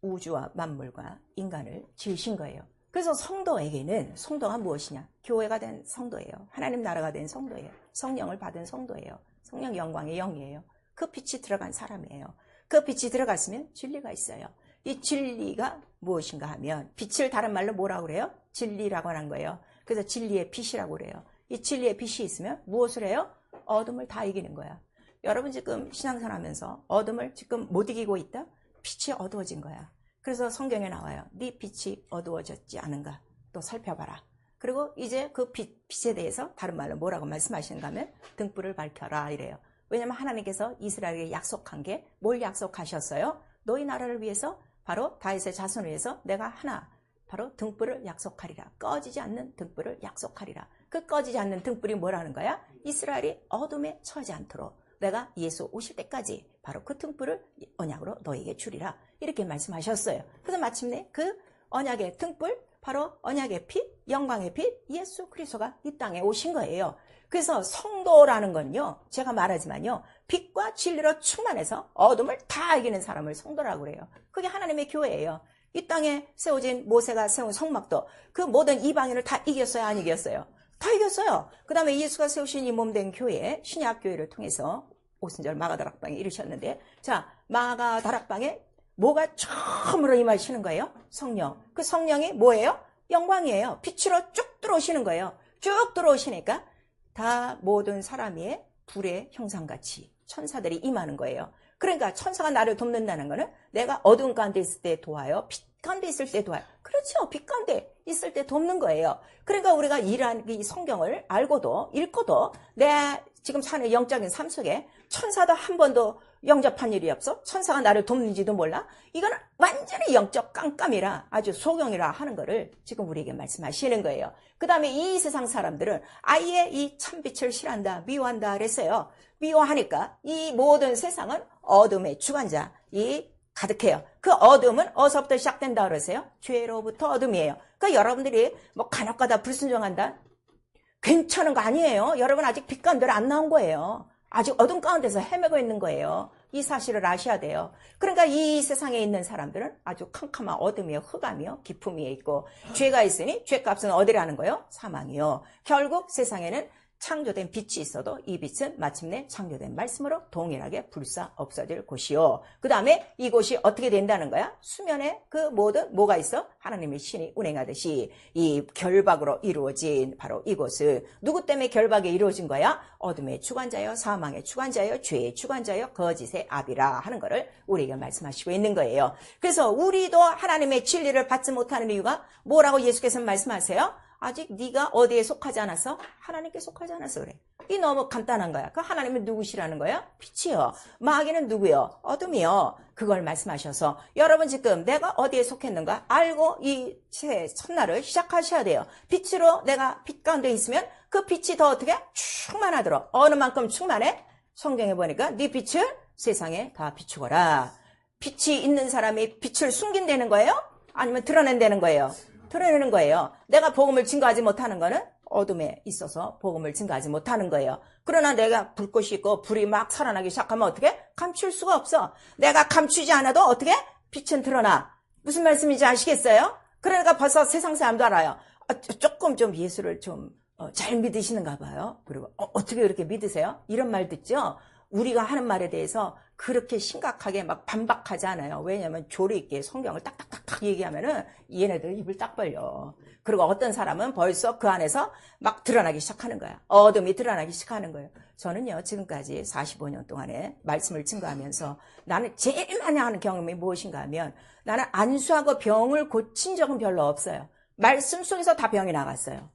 우주와 만물과 인간을 지으신 거예요. 그래서 성도에게는 성도가 무엇이냐? 교회가 된 성도예요. 하나님 나라가 된 성도예요. 성령을 받은 성도예요. 성령 영광의 영이에요. 그 빛이 들어간 사람이에요. 그 빛이 들어갔으면 진리가 있어요. 이 진리가 무엇인가 하면 빛을 다른 말로 뭐라고 그래요? 진리라고 하는 거예요. 그래서 진리의 빛이라고 그래요. 이 진리의 빛이 있으면 무엇을 해요? 어둠을 다 이기는 거야. 여러분 지금 신앙생활 하면서 어둠을 지금 못 이기고 있다? 빛이 어두워진 거야. 그래서 성경에 나와요. 네 빛이 어두워졌지 않은가? 또 살펴봐라. 그리고 이제 그 빛에 대해서 다른 말로 뭐라고 말씀하시는가 하면 등불을 밝혀라 이래요. 왜냐하면 하나님께서 이스라엘에게 약속한 게 뭘 약속하셨어요? 너희 나라를 위해서 바로 다윗의 자손을 위해서 내가 하나 바로 등불을 약속하리라. 꺼지지 않는 등불을 약속하리라. 그 꺼지지 않는 등불이 뭐라는 거야? 이스라엘이 어둠에 처하지 않도록 내가 예수 오실 때까지 바로 그 등불을 언약으로 너에게 주리라. 이렇게 말씀하셨어요. 그래서 마침내 그 언약의 등불, 바로 언약의 빛, 영광의 빛, 예수 그리스도가 이 땅에 오신 거예요. 그래서 성도라는 건요, 제가 말하지만요, 빛과 진리로 충만해서 어둠을 다 이기는 사람을 성도라고 그래요. 그게 하나님의 교회예요. 이 땅에 세워진 모세가 세운 성막도 그 모든 이방인을 다 이겼어요, 안 이겼어요? 다 이겼어요. 그 다음에 예수가 세우신 이 몸된 교회, 신약교회를 통해서 오순절 마가다락방에 이르셨는데, 자, 마가다락방에 뭐가 처음으로 임하시는 거예요? 성령. 그 성령이 뭐예요? 영광이에요. 빛으로 쭉 들어오시는 거예요. 쭉 들어오시니까 다 모든 사람의 불의 형상같이 천사들이 임하는 거예요. 그러니까 천사가 나를 돕는다는 거는 내가 어두운 가운데 있을 때 도와요. 빛 가운데 있을 때 도와요. 그렇죠. 빛 가운데 있을 때 돕는 거예요. 그러니까 우리가 이 성경을 알고도 읽고도 내 지금 사는 영적인 삶 속에 천사도 한 번도 영접한 일이 없어? 천사가 나를 돕는지도 몰라? 이거는 완전히 영적 깜깜이라 아주 소경이라 하는 거를 지금 우리에게 말씀하시는 거예요. 그 다음에 이 세상 사람들은 아예 이 참빛을 싫어한다, 미워한다 그랬어요. 미워하니까 이 모든 세상은 어둠의 주관자, 이 가득해요. 그 어둠은 어디서부터 시작된다 그러세요? 죄로부터 어둠이에요. 그러니까 여러분들이 뭐 간혹가다 불순종한다? 괜찮은 거 아니에요. 여러분 아직 빛 가운데로 안 나온 거예요. 아직 어둠 가운데서 헤매고 있는 거예요. 이 사실을 아셔야 돼요. 그러니까 이 세상에 있는 사람들은 아주 캄캄한 어둠이요, 흑암이요, 기품이 있고 죄가 있으니 죄값은 어디라는 거예요? 사망이요. 결국 세상에는 창조된 빛이 있어도 이 빛은 마침내 창조된 말씀으로 동일하게 불사 없어질 곳이요. 그 다음에 이곳이 어떻게 된다는 거야? 수면에 그 모든 뭐가 있어? 하나님의 신이 운행하듯이 이 결박으로 이루어진 바로 이곳은 누구 때문에 결박이 이루어진 거야? 어둠의 주관자여, 사망의 주관자여, 죄의 주관자여, 거짓의 아비라 하는 거를 우리에게 말씀하시고 있는 거예요. 그래서 우리도 하나님의 진리를 받지 못하는 이유가 뭐라고 예수께서 말씀하세요? 아직 네가 어디에 속하지 않았어? 하나님께 속하지 않았어 그래. 이 너무 간단한 거야. 그 하나님은 누구시라는 거야? 빛이요. 마귀는 누구요? 어둠이요. 그걸 말씀하셔서 여러분 지금 내가 어디에 속했는가 알고 이 첫날을 시작하셔야 돼요. 빛으로 내가 빛 가운데 있으면 그 빛이 더 어떻게? 충만하도록. 어느 만큼 충만해? 성경에 보니까 네 빛을 세상에 다 비추거라. 빛이 있는 사람이 빛을 숨긴다는 거예요? 아니면 드러낸다는 거예요? 드러내는 거예요. 내가 복음을 증거하지 못하는 거는 어둠에 있어서 복음을 증거하지 못하는 거예요. 그러나 내가 불꽃이 있고 불이 막 살아나기 시작하면 어떻게? 감출 수가 없어. 내가 감추지 않아도 어떻게? 빛은 드러나. 무슨 말씀인지 아시겠어요? 그러니까 벌써 세상 사람도 알아요. 조금 좀 예수를 좀 잘 믿으시는가 봐요. 그리고 어떻게 그렇게 믿으세요? 이런 말 듣죠? 우리가 하는 말에 대해서 그렇게 심각하게 막 반박하지 않아요. 왜냐하면 조리 있게 성경을 딱딱딱딱 얘기하면은 얘네들 입을 딱 벌려. 그리고 어떤 사람은 벌써 그 안에서 막 드러나기 시작하는 거야. 어둠이 드러나기 시작하는 거예요. 저는요, 지금까지 45년 동안에 말씀을 증거하면서 나는 제일 많이 하는 경험이 무엇인가 하면 나는 안수하고 병을 고친 적은 별로 없어요. 말씀 속에서 다 병이 나갔어요.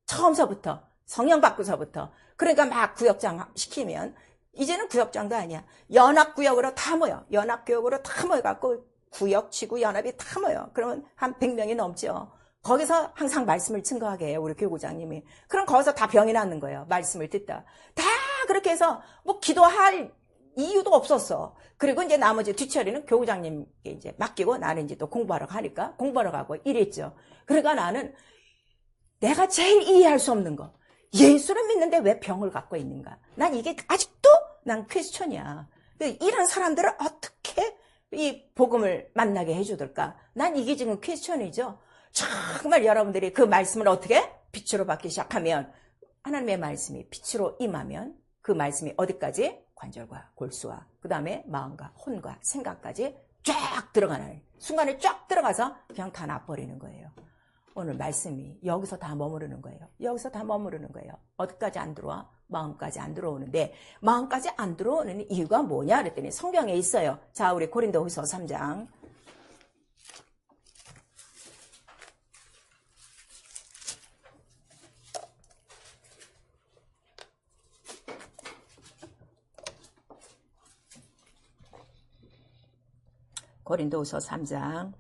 처음서부터, 성령 받고서부터. 그러니까 막 구역장 시키면 이제는 구역장도 아니야. 연합구역으로 다 모여. 연합구역으로 다 모여갖고 구역, 지구, 연합이 다 모여. 그러면 한 100명이 넘죠. 거기서 항상 말씀을 증거하게 해요. 우리 교구장님이. 그럼 거기서 다 병이 낫는 거예요. 말씀을 듣다. 다 그렇게 해서 뭐 기도할 이유도 없었어. 그리고 이제 나머지 뒤처리는 교구장님께 이제 맡기고 나는 이제 또 공부하러 가니까 공부하러 가고 이랬죠. 그러니까 나는 내가 제일 이해할 수 없는 거. 예수를 믿는데 왜 병을 갖고 있는가? 난 이게 아직도 난 퀘스천이야. 이런 사람들을 어떻게 이 복음을 만나게 해주들까? 난 이게 지금 퀘스천이죠. 정말 여러분들이 그 말씀을 어떻게? 빛으로 받기 시작하면 하나님의 말씀이 빛으로 임하면 그 말씀이 어디까지? 관절과 골수와 그 다음에 마음과 혼과 생각까지 쫙 들어가는 순간에 쫙 들어가서 그냥 다 놔버리는 거예요. 오늘 말씀이 여기서 다 머무르는 거예요. 여기서 다 머무르는 거예요. 어디까지 안 들어와? 마음까지 안 들어오는데 마음까지 안 들어오는 이유가 뭐냐 그랬더니 성경에 있어요. 자, 우리 고린도후서 3장 고린도후서 3장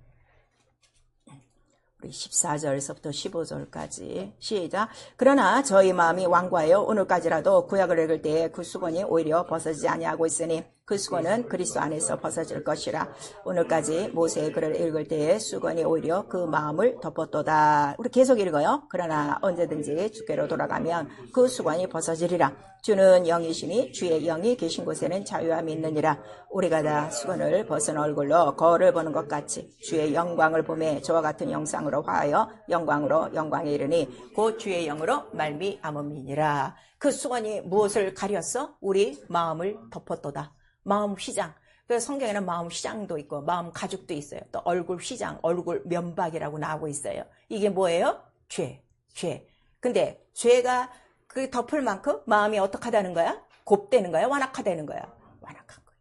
우리 14절에서부터 15절까지 시작. 그러나 저희 마음이 완고하여 오늘까지라도 구약을 읽을 때에 그 수건이 오히려 벗어지지 아니하고 있으니 그 수건은 그리스도 안에서 벗어질 것이라. 오늘까지 모세의 글을 읽을 때에 수건이 오히려 그 마음을 덮었도다. 우리 계속 읽어요. 그러나 언제든지 주께로 돌아가면 그 수건이 벗어지리라. 주는 영이시니 주의 영이 계신 곳에는 자유함이 있느니라. 우리가 다 수건을 벗은 얼굴로 거울을 보는 것 같이 주의 영광을 보매 저와 같은 영상으로 화하여 영광으로 영광에 이르니 곧 주의 영으로 말미암음이니라. 그 수건이 무엇을 가렸어? 우리 마음을 덮었도다. 마음 휘장. 그래서 성경에는 마음 휘장도 있고 마음 가죽도 있어요. 또 얼굴 휘장, 얼굴 면박이라고 나오고 있어요. 이게 뭐예요? 죄. 근데 죄가 그 덮을 만큼 마음이 어떡하다는 거야? 곱되는 거야? 완악하다는 거야? 완악한 거예요.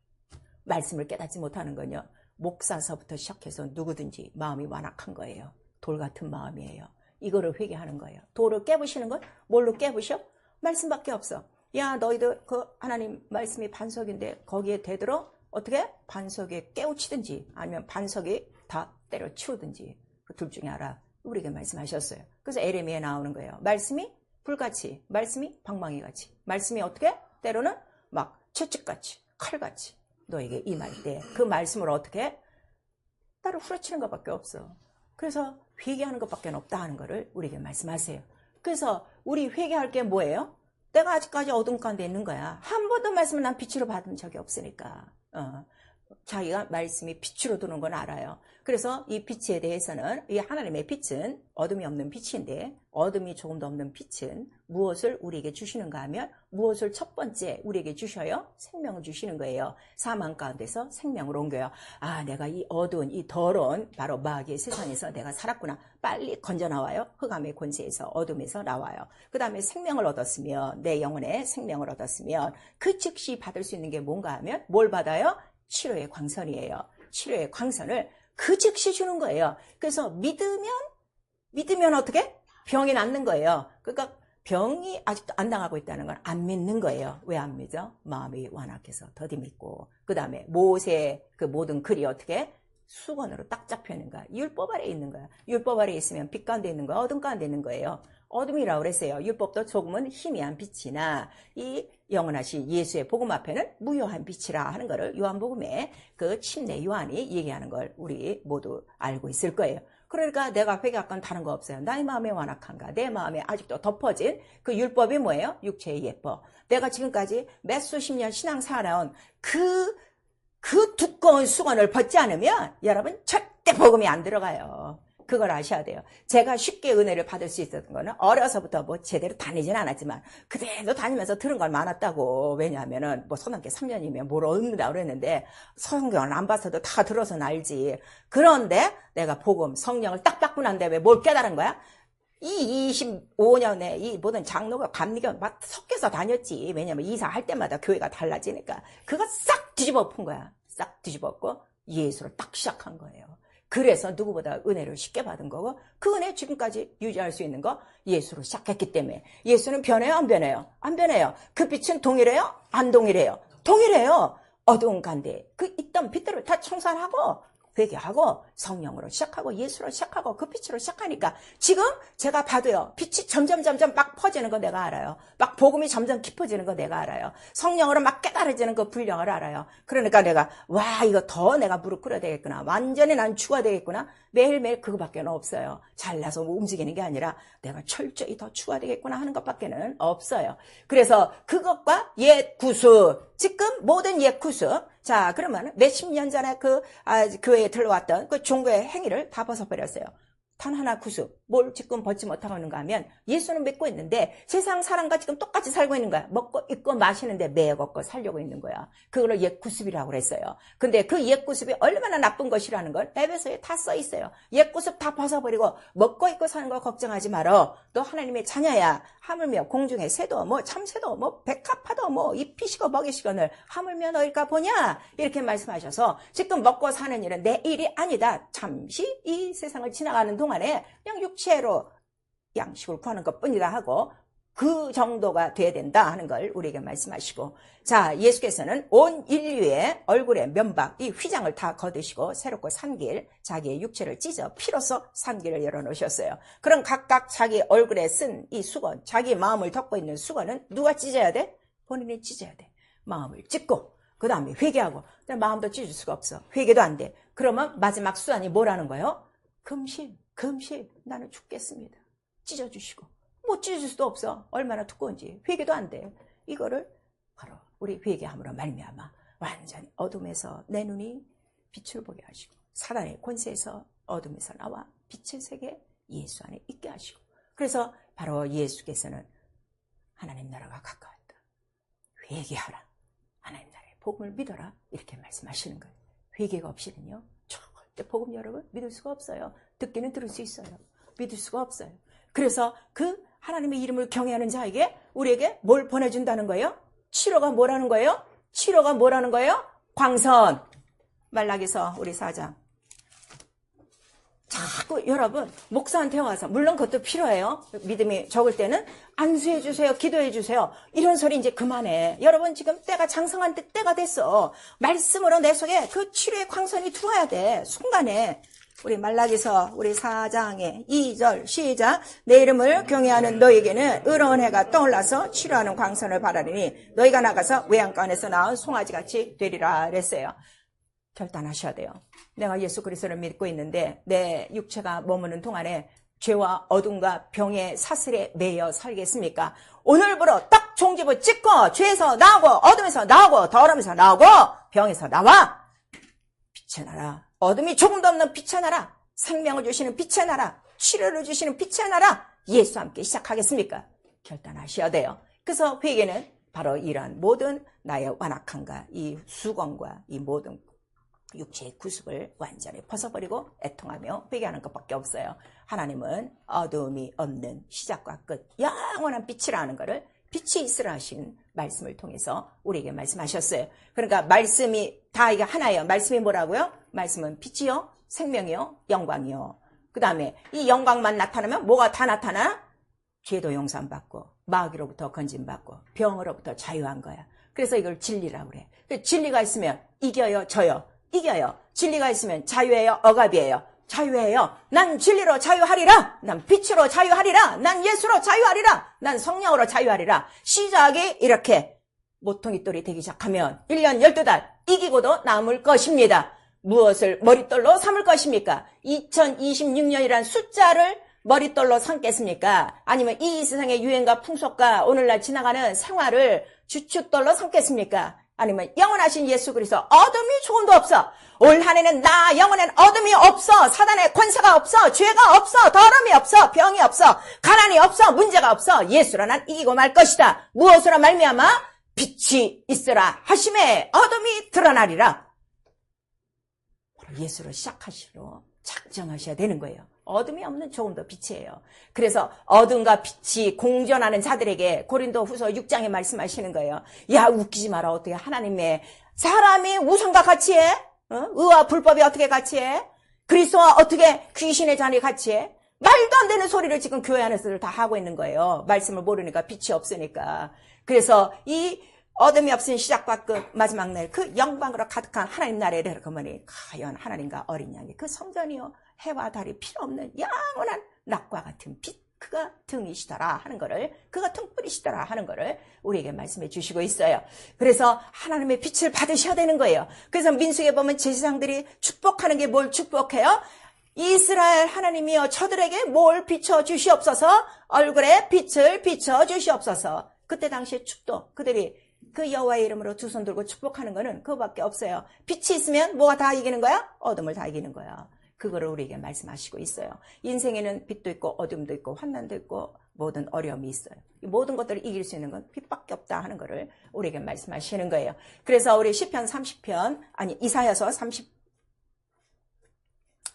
말씀을 깨닫지 못하는 건요. 목사서부터 시작해서 누구든지 마음이 완악한 거예요. 돌 같은 마음이에요. 이거를 회개하는 거예요. 돌을 깨부시는 건 뭘로 깨부셔? 말씀밖에 없어. 야, 너희들 그 하나님 말씀이 반석인데 거기에 대들어 어떻게? 반석에 깨우치든지 아니면 반석이 다 때려치우든지 그 둘 중에 하나 우리에게 말씀하셨어요. 그래서 에레미야에 나오는 거예요. 말씀이 불같이, 말씀이 방망이같이, 말씀이 어떻게? 때로는 막 채찍같이, 칼같이 너에게 임할 때 그 말씀을 어떻게? 따로 후려치는 것밖에 없어. 그래서 회개하는 것밖에 없다 하는 거를 우리에게 말씀하세요. 그래서 우리 회개할 게 뭐예요? 내가 아직까지 어둠 가운데 있는 거야. 한 번도 말씀을 난 빛으로 받은 적이 없으니까. 자기가 말씀이 빛으로 드는 건 알아요. 그래서 이 빛에 대해서는 이 하나님의 빛은 어둠이 없는 빛인데 어둠이 조금도 없는 빛은 무엇을 우리에게 주시는가 하면 무엇을 첫 번째 우리에게 주셔요? 생명을 주시는 거예요. 사망 가운데서 생명을 옮겨요. 아, 내가 이 어두운 이 더러운 바로 마귀의 세상에서 내가 살았구나. 빨리 건져 나와요. 흑암의 권세에서 어둠에서 나와요. 그 다음에 생명을 얻었으면 내 영혼에 생명을 얻었으면 그 즉시 받을 수 있는 게 뭔가 하면 뭘 받아요? 치료의 광선이에요. 치료의 광선을 그 즉시 주는 거예요. 그래서 믿으면 어떻게? 병이 낫는 거예요. 그러니까 병이 아직도 안 나가고 있다는 건 안 믿는 거예요. 왜 안 믿어? 마음이 완악해서 더디 믿고. 그 다음에 모세 그 모든 글이 어떻게? 수건으로 딱 잡혀 있는 거야. 율법 아래에 있는 거야. 율법 아래에 있으면 빛 가운데 있는 거야. 어둠 가운데 있는 거예요. 어둠이라고 그랬어요. 율법도 조금은 희미한 빛이나 이 영원하신 예수의 복음 앞에는 무효한 빛이라 하는 것을 요한복음에 그 침례 요한이 얘기하는 걸 우리 모두 알고 있을 거예요. 그러니까 내가 회개할 건 다른 거 없어요. 나의 마음에 완악한가? 내 마음에 아직도 덮어진 그 율법이 뭐예요? 육체의 예법. 내가 지금까지 몇 수십 년 신앙생활해온 그 두꺼운 수건을 벗지 않으면 여러분 절대 복음이 안 들어가요. 그걸 아셔야 돼요. 제가 쉽게 은혜를 받을 수 있었던 거는 어려서부터 뭐 제대로 다니진 않았지만 그래도 다니면서 들은 걸 많았다고. 왜냐하면은 뭐 서당계 3년이면 뭘 얻는다 그랬는데 성경을 안 봤어도 다 들어서 알지. 그런데 내가 복음, 성령을 딱 받고 난 다음에 뭘 깨달은 거야? 이 25년에 이 모든 장로가 감리교 막 섞여서 다녔지. 왜냐면 이사할 때마다 교회가 달라지니까. 그거 싹 뒤집어 엎은 거야. 싹 뒤집어 엎고 예수를 딱 시작한 거예요. 그래서 누구보다 은혜를 쉽게 받은 거고 그 은혜 지금까지 유지할 수 있는 거 예수로 시작했기 때문에. 예수는 변해요? 안 변해요? 안 변해요. 그 빛은 동일해요? 안 동일해요? 동일해요. 어두운 가운데 그 있던 빛들을 다 청산하고 회개하고 성령으로 시작하고 예수로 시작하고 그 빛으로 시작하니까 지금 제가 봐도요. 빛이 점점 막 퍼지는 거 내가 알아요. 막 복음이 점점 깊어지는 거 내가 알아요. 성령으로 막 깨달아지는 그 분량을 알아요. 그러니까 내가 와 이거 더 내가 무릎 꿇어야 되겠구나. 완전히 난 죽어야 되겠구나. 매일매일 그거밖에 없어요. 잘나서 움직이는 게 아니라 내가 철저히 더 죽어야 되겠구나 하는 것밖에는 없어요. 그래서 그것과 옛 구수 지금 모든 옛 구수 자 그러면 몇십 년 전에 그 교회에 들러왔던 그 종교의 행위를 다 벗어버렸어요. 단 하나 구수 뭘 지금 벗지 못하고 있는가 하면 예수는 믿고 있는데 세상 사람과 지금 똑같이 살고 있는 거야. 먹고 입고 마시는데 매여갖고 살려고 있는 거야. 그걸 옛 구습이라고 그랬어요. 근데 그 옛 구습이 얼마나 나쁜 것이라는 걸 에베소에 다 써 있어요. 옛 구습 다 벗어버리고 먹고 입고 사는 거 걱정하지 말어. 너 하나님의 자녀야. 하물며 공중의 새도 뭐 참새도 뭐 백합화도 뭐 이 피시고 먹이시거늘 하물며 너희가 보냐 이렇게 말씀하셔서 지금 먹고 사는 일은 내 일이 아니다. 잠시 이 세상을 지나가는 동안에 그냥 육체로 양식을 구하는 것뿐이다 하고 그 정도가 돼야 된다 하는 걸 우리에게 말씀하시고 자 예수께서는 온 인류의 얼굴에 면박 이 휘장을 다 거두시고 새롭고 산 길 자기의 육체를 찢어 피로써 산 길을 열어놓으셨어요. 그럼 각각 자기 얼굴에 쓴 이 수건 자기 마음을 덮고 있는 수건은 누가 찢어야 돼? 본인이 찢어야 돼. 마음을 찢고 그 다음에 회개하고 마음도 찢을 수가 없어. 회개도 안 돼. 그러면 마지막 수단이 뭐라는 거예요? 금신 나는 죽겠습니다. 찢어주시고 못 찢을 수도 없어. 얼마나 두꺼운지 회개도 안 돼. 이거를 바로 우리 회개함으로 말미암아 완전히 어둠에서 내 눈이 빛을 보게 하시고 사단의 권세에서 어둠에서 나와 빛의 세계 예수 안에 있게 하시고 그래서 바로 예수께서는 하나님 나라가 가까웠다. 회개하라. 하나님 나라의 복음을 믿어라. 이렇게 말씀하시는 거예요. 회개가 없이는요. 절대 복음 여러분 믿을 수가 없어요. 듣기는 들을 수 있어요. 믿을 수가 없어요. 그래서 그 하나님의 이름을 경외하는 자에게 우리에게 뭘 보내준다는 거예요? 치료가 뭐라는 거예요? 치료가 뭐라는 거예요? 광선. 말라기서 우리 4장. 자꾸 여러분 목사한테 와서 물론 그것도 필요해요. 믿음이 적을 때는 안수해 주세요. 기도해 주세요. 이런 소리 이제 그만해. 여러분 지금 때가 장성한 때가 됐어. 말씀으로 내 속에 그 치료의 광선이 들어와야 돼. 순간에. 우리 말라기서 우리 4장의 2절 시작. 내 이름을 경외하는 너에게는 의로운 해가 떠올라서 치료하는 광선을 바라리니 너희가 나가서 외양간에서 나온 송아지같이 되리라 그랬어요. 결단하셔야 돼요. 내가 예수 그리스도를 믿고 있는데 내 육체가 머무는 동안에 죄와 어둠과 병의 사슬에 매여 살겠습니까? 오늘부로 딱 종집을 찍고 죄에서 나오고 어둠에서 나오고 더러움에서 나오고 병에서 나와. 빛의 나라. 어둠이 조금도 없는 빛의 나라. 생명을 주시는 빛의 나라. 치료를 주시는 빛의 나라. 예수와 함께 시작하겠습니까? 결단하셔야 돼요. 그래서 회개는 바로 이러한 모든 나의 완악함과 이 수건과 이 모든 육체의 구습을 완전히 벗어버리고 애통하며 회개하는 것밖에 없어요. 하나님은 어두움이 없는 시작과 끝 영원한 빛이라는 것을 빛이 있으라 하신 말씀을 통해서 우리에게 말씀하셨어요. 그러니까 말씀이 다 이게 하나예요. 말씀이 뭐라고요? 말씀은 빛이요, 생명이요, 영광이요. 그 다음에 이 영광만 나타나면 뭐가 다 나타나? 죄도 용서받고 마귀로부터 건진받고 병으로부터 자유한 거야. 그래서 이걸 진리라고 그래. 진리가 있으면 이겨요, 져요. 이겨요. 진리가 있으면 자유예요, 억압이에요. 자유예요. 난 진리로 자유하리라. 난 빛으로 자유하리라. 난 예수로 자유하리라. 난 성령으로 자유하리라. 시작이 이렇게 모퉁이 돌이 되기 시작하면 1년 12달 이기고도 남을 것입니다. 무엇을 머릿돌로 삼을 것입니까? 2026년이란 숫자를 머릿돌로 삼겠습니까? 아니면 이 세상의 유행과 풍속과 오늘날 지나가는 생활을 주춧돌로 삼겠습니까? 아니면 영원하신 예수 그리스도 어둠이 조금도 없어. 올 한 해는 나 영혼엔 어둠이 없어. 사단의 권세가 없어. 죄가 없어. 더러움이 없어. 병이 없어. 가난이 없어. 문제가 없어. 예수로 난 이기고 말 것이다. 무엇으로 말미암아? 빛이 있으라 하심에 어둠이 드러나리라. 예수로 시작하시러 작정하셔야 되는 거예요. 어둠이 없는 조금 더 빛이에요. 그래서 어둠과 빛이 공존하는 자들에게 고린도 후서 6장에 말씀하시는 거예요. 야, 웃기지 마라. 어떻게 하나님의 사람이 우상과 같이 해? 의와 불법이 어떻게 같이 해? 그리스도와 어떻게 귀신의 잔이 같이 해? 말도 안 되는 소리를 지금 교회 안에서들 다 하고 있는 거예요. 말씀을 모르니까, 빛이 없으니까. 그래서 이 어둠이 없은 시작과 끝, 마지막 날 그 영광으로 가득한 하나님 나라에 이르러가니 과연 하나님과 어린 양이 그 성전이요 해와 달이 필요 없는 영원한 낙과 같은 빛, 그가 등이시더라 하는 거를, 그가 등불이시더라 하는 거를 우리에게 말씀해 주시고 있어요. 그래서 하나님의 빛을 받으셔야 되는 거예요. 그래서 민수기에 보면 제사장들이 축복하는 게 뭘 축복해요? 이스라엘 하나님이여 저들에게 뭘 비춰주시옵소서, 얼굴에 빛을 비춰주시옵소서. 그때 당시에 축복, 그들이 그 여호와의 이름으로 두 손 들고 축복하는 거는 그거밖에 없어요. 빛이 있으면 뭐가 다 이기는 거야? 어둠을 다 이기는 거야. 그거를 우리에게 말씀하시고 있어요. 인생에는 빛도 있고 어둠도 있고 환난도 있고 모든 어려움이 있어요. 모든 것들을 이길 수 있는 건 빛밖에 없다 하는 거를 우리에게 말씀하시는 거예요. 그래서 우리 시편 30편, 아니 이사야서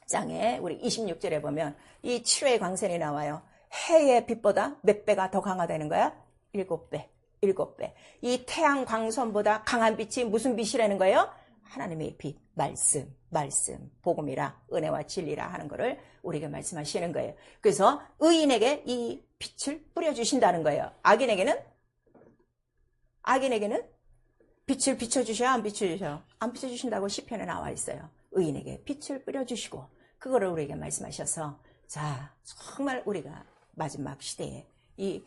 30장에 우리 26절에 보면 이 7회의 광선이 나와요. 해의 빛보다 몇 배가 더 강하다는 거야? 7배. 7배. 이 태양 광선보다 강한 빛이 무슨 빛이라는 거예요? 하나님의 빛, 말씀, 복음이라, 은혜와 진리라 하는 거를 우리에게 말씀하시는 거예요. 그래서 의인에게 이 빛을 뿌려주신다는 거예요. 악인에게는 빛을 비춰주셔야 안 비춰주셔요? 안 비춰주신다고 시편에 나와 있어요. 의인에게 빛을 뿌려주시고 그거를 우리에게 말씀하셔서, 자, 정말 우리가 마지막 시대에 이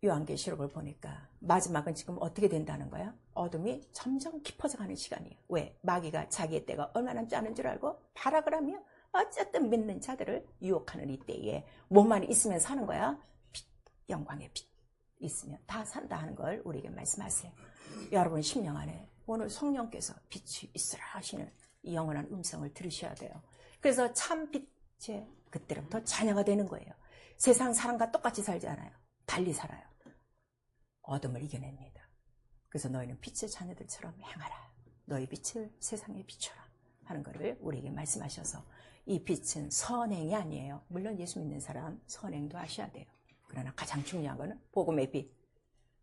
요한계시록을 보니까 마지막은 지금 어떻게 된다는 거야? 어둠이 점점 깊어져가는 시간이에요. 왜? 마귀가 자기의 때가 얼마나 남지 않은 줄 알고 발악을 하며 어쨌든 믿는 자들을 유혹하는 이때에 뭐만 있으면 사는 거야? 빛, 영광의 빛 있으면 다 산다 하는 걸 우리에게 말씀하세요. 여러분 심령 안에 오늘 성령께서 빛이 있으라 하시는 이 영원한 음성을 들으셔야 돼요. 그래서 참 빛의 그때부터 자녀가 되는 거예요. 세상 사람과 똑같이 살지 않아요. 달리 살아요. 어둠을 이겨냅니다. 그래서 너희는 빛의 자녀들처럼 행하라. 너희 빛을 세상에 비춰라 하는 것을 우리에게 말씀하셔서, 이 빛은 선행이 아니에요. 물론 예수 믿는 사람 선행도 하셔야 돼요. 그러나 가장 중요한 것은 복음의 빛.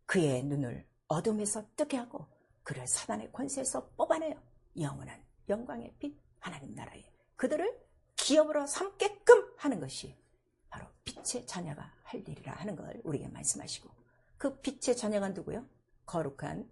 그의 눈을 어둠에서 뜨게 하고 그를 사단의 권세에서 뽑아내요. 영원한 영광의 빛 하나님 나라에 그들을 기업으로 삼게끔 하는 것이 바로 빛의 자녀가 할 일이라 하는 걸 우리에게 말씀하시고, 그 빛의 자녀가 누구요? 거룩한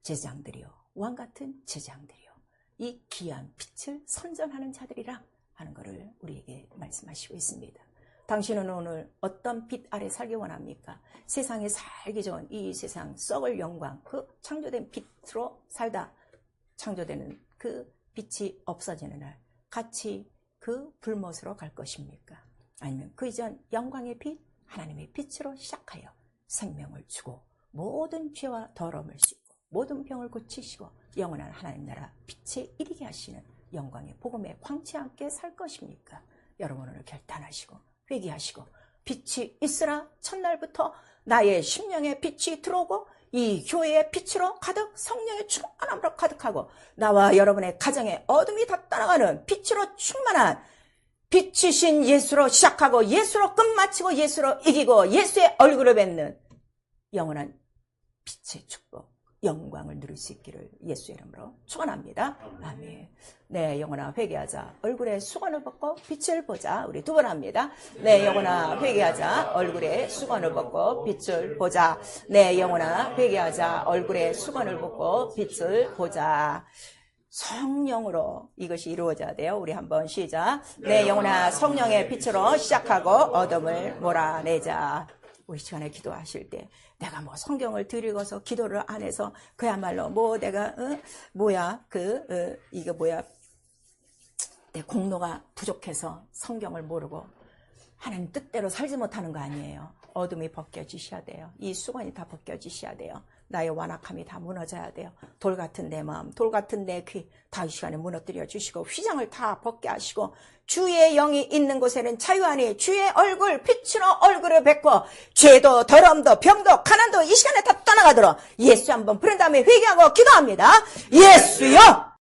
제장들이요, 왕같은 제장들이요, 이 귀한 빛을 선전하는 자들이라 하는 것을 우리에게 말씀하시고 있습니다. 당신은 오늘 어떤 빛 아래 살기 원합니까? 세상에 살기 좋은 이 세상 썩을 영광, 그 창조된 빛으로 살다 창조되는 그 빛이 없어지는 날 같이 그 불못으로 갈 것입니까? 아니면 그 이전 영광의 빛, 하나님의 빛으로 시작하여 생명을 주고 모든 죄와 더러움을 씻고 모든 병을 고치시고 영원한 하나님 나라 빛에 이르게 하시는 영광의 복음의 광채와 함께 살 것입니까? 여러분 오늘 결단하시고 회개하시고 빛이 있으라. 첫날부터 나의 심령에 빛이 들어오고 이 교회의 빛으로 가득 성령의 충만함으로 가득하고 나와 여러분의 가정에 어둠이 다 떠나가는 빛으로 충만한 빛이신 예수로 시작하고 예수로 끝마치고 예수로 이기고 예수의 얼굴을 뵙는 영원한 빛의 축복, 영광을 누릴 수 있기를 예수의 이름으로 축원합니다. 아멘. 네, 영혼아 회개하자. 얼굴에 수건을 벗고 빛을 보자. 우리 두 번 합니다. 네, 영혼아 회개하자. 얼굴에 수건을 벗고 빛을 보자. 네, 영혼아 회개하자. 얼굴에 수건을 벗고 빛을 보자. 성령으로 이것이 이루어져야 돼요. 우리 한번 시작. 네, 영혼아 성령의 빛으로 시작하고 어둠을 몰아내자. 우리 시간에 기도하실 때 내가 뭐 성경을 들이고서 기도를 안 해서 그야말로 뭐 내가 이게 뭐야 내 공로가 부족해서 성경을 모르고 하나님 뜻대로 살지 못하는 거 아니에요. 어둠이 벗겨지셔야 돼요. 이 수건이 다 벗겨지셔야 돼요. 나의 완악함이 다 무너져야 돼요. 돌 같은 내 마음, 돌 같은 내 귀 다 이 시간에 무너뜨려 주시고 휘장을 다 벗게 하시고 주의 영이 있는 곳에는 자유하니 주의 얼굴 빛으로 얼굴을 뵙고 죄도 더러움도 병도 가난도 이 시간에 다 떠나가도록 예수 한번 부른 다음에 회개하고 기도합니다. 예수여